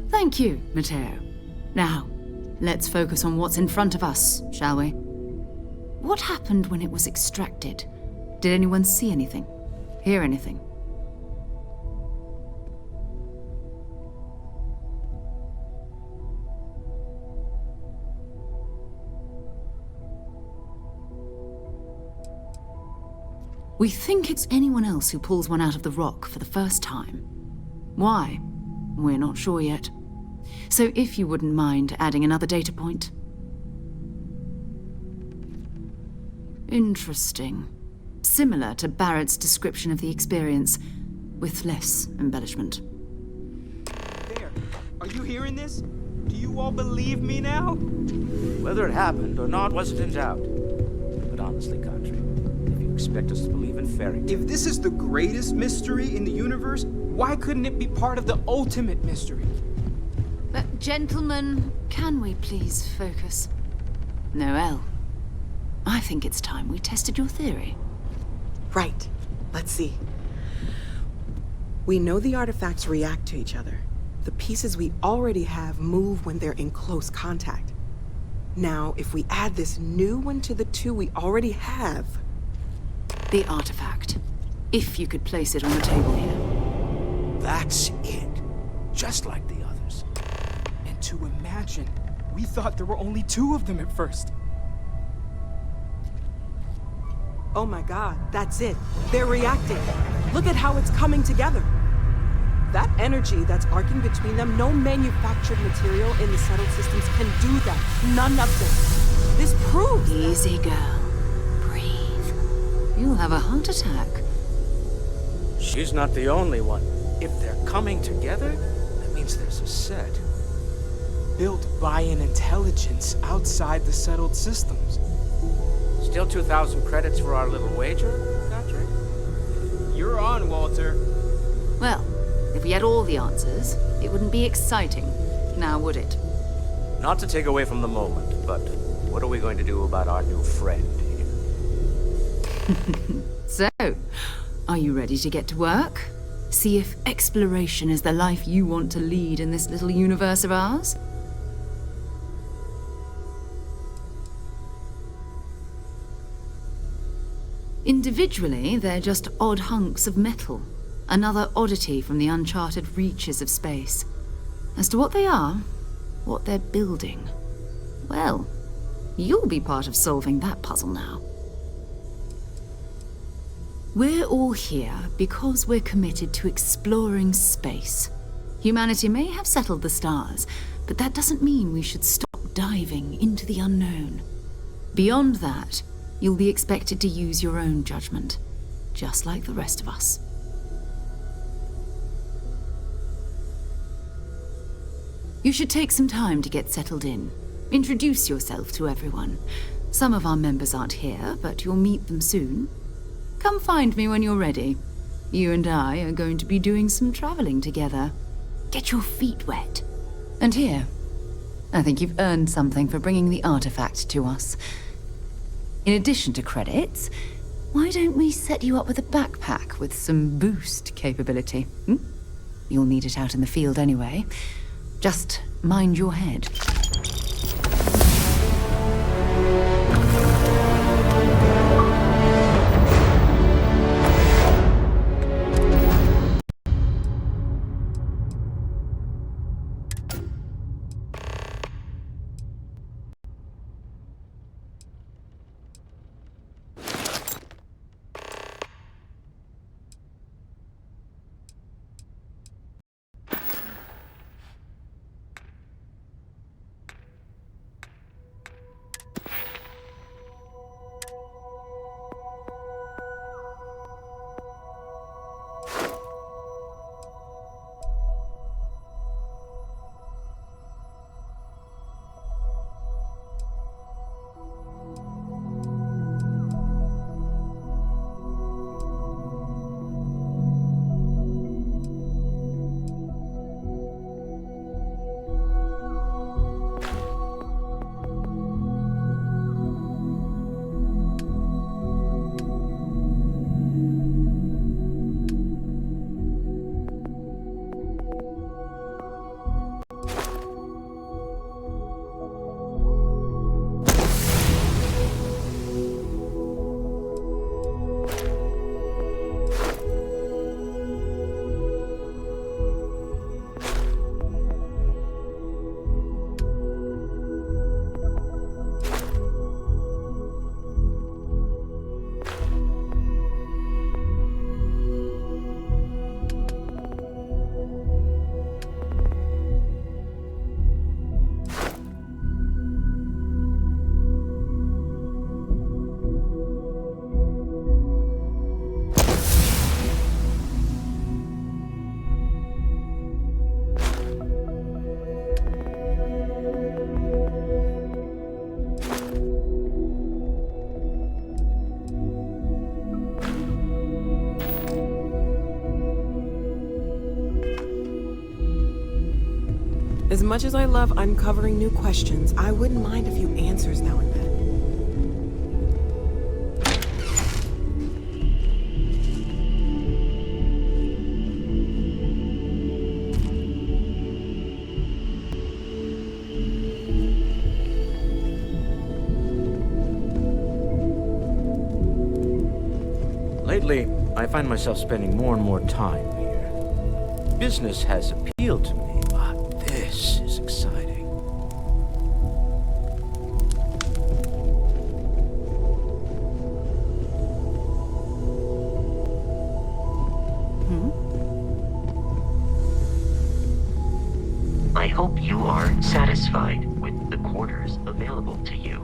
Thank you, Matteo. Now, let's focus on what's in front of us, shall we? What happened when it was extracted? Did anyone see anything? Hear anything? We think it's anyone else who pulls one out of the rock for the first time. Why? We're not sure yet. So if you wouldn't mind adding another data point. Interesting. Similar to Barrett's description of the experience, with less embellishment. There. Are you hearing this? Do you all believe me now? Whether it happened or not wasn't in doubt. But honestly, Country, if you expect us to believe in fairy tales... If this is the greatest mystery in the universe, why couldn't it be part of the ultimate mystery? But gentlemen, can we please focus? Noel, I think it's time we tested your theory. Right. Let's see. We know the artifacts react to each other. The pieces we already have move when they're in close contact. Now, if we add this new one to the two we already have... The artifact. If you could place it on the table here. That's it. Just like the others. And to imagine, we thought there were only 2 of them at first. Oh my god, that's it. They're reacting. Look at how it's coming together. That energy that's arcing between them, no manufactured material in the settled systems can do that. None of them. This proves... Easy, girl. Breathe. You'll have a heart attack. She's not the only one. If they're coming together, that means there's a set. built by an intelligence outside the settled systems. Still 2,000 credits for our little wager, Patrick? You're on, Walter. Well, if we had all the answers, it wouldn't be exciting, now would it? Not to take away from the moment, but what are we going to do about our new friend here? So, are you ready to get to work? See if exploration is the life you want to lead in this little universe of ours? Individually, they're just odd hunks of metal. Another oddity from the uncharted reaches of space. As to what they are, what they're building, well, you'll be part of solving that puzzle now. We're all here because we're committed to exploring space. Humanity may have settled the stars, but that doesn't mean we should stop diving into the unknown. Beyond that, you'll be expected to use your own judgment, just like the rest of us. You should take some time to get settled in. Introduce yourself to everyone. Some of our members aren't here, but you'll meet them soon. Come find me when you're ready. You and I are going to be doing some traveling together. Get your feet wet. And here, I think you've earned something for bringing the artifact to us. In addition to credits, why don't we set you up with a backpack with some boost capability? You'll need it out in the field anyway. Just mind your head. As much as I love uncovering new questions, I wouldn't mind a few answers now and then. Lately, I find myself spending more and more time here. Business has appealed to me, but this is exciting. I hope you are satisfied with the quarters available to you.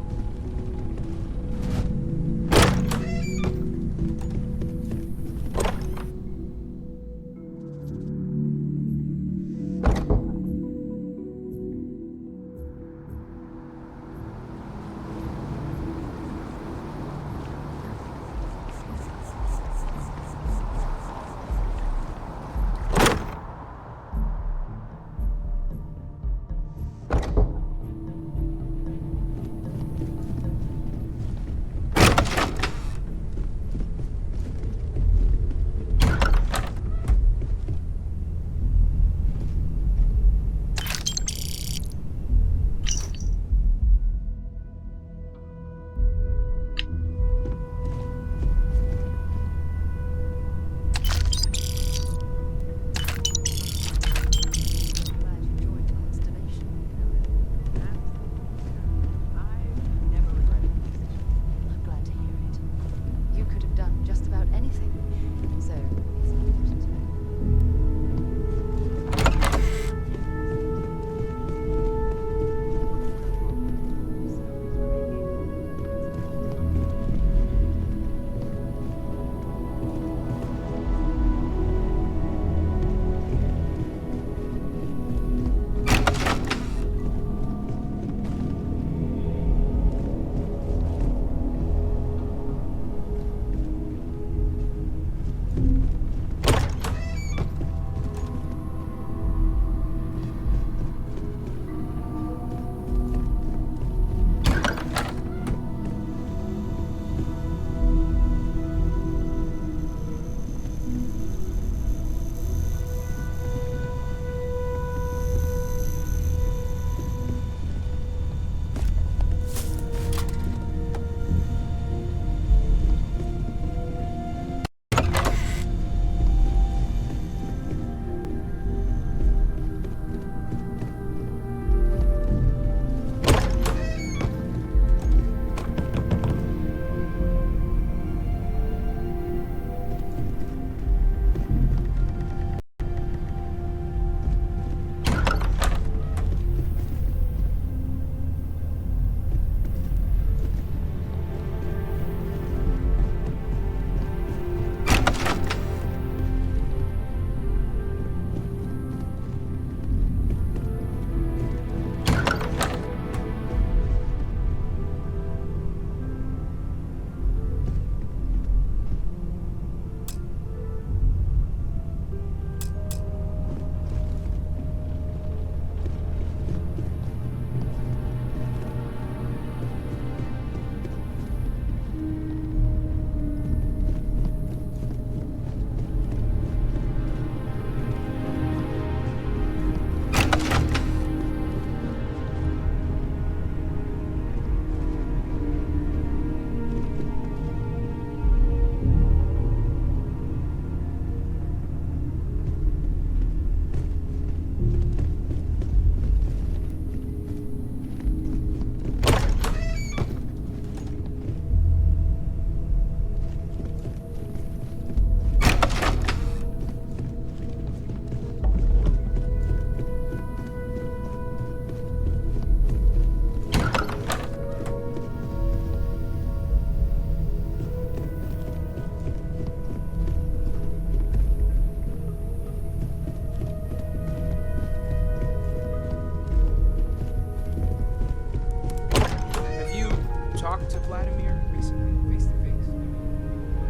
talked to Vladimir recently, face to face?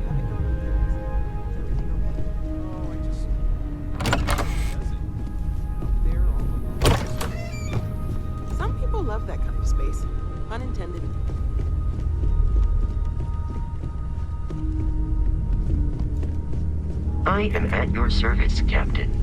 Haven't gone up there. Is everything okay? Oh, I just... Does it? Up there, all alone. Some people love that kind of space. Unintended. I am at your service, Captain.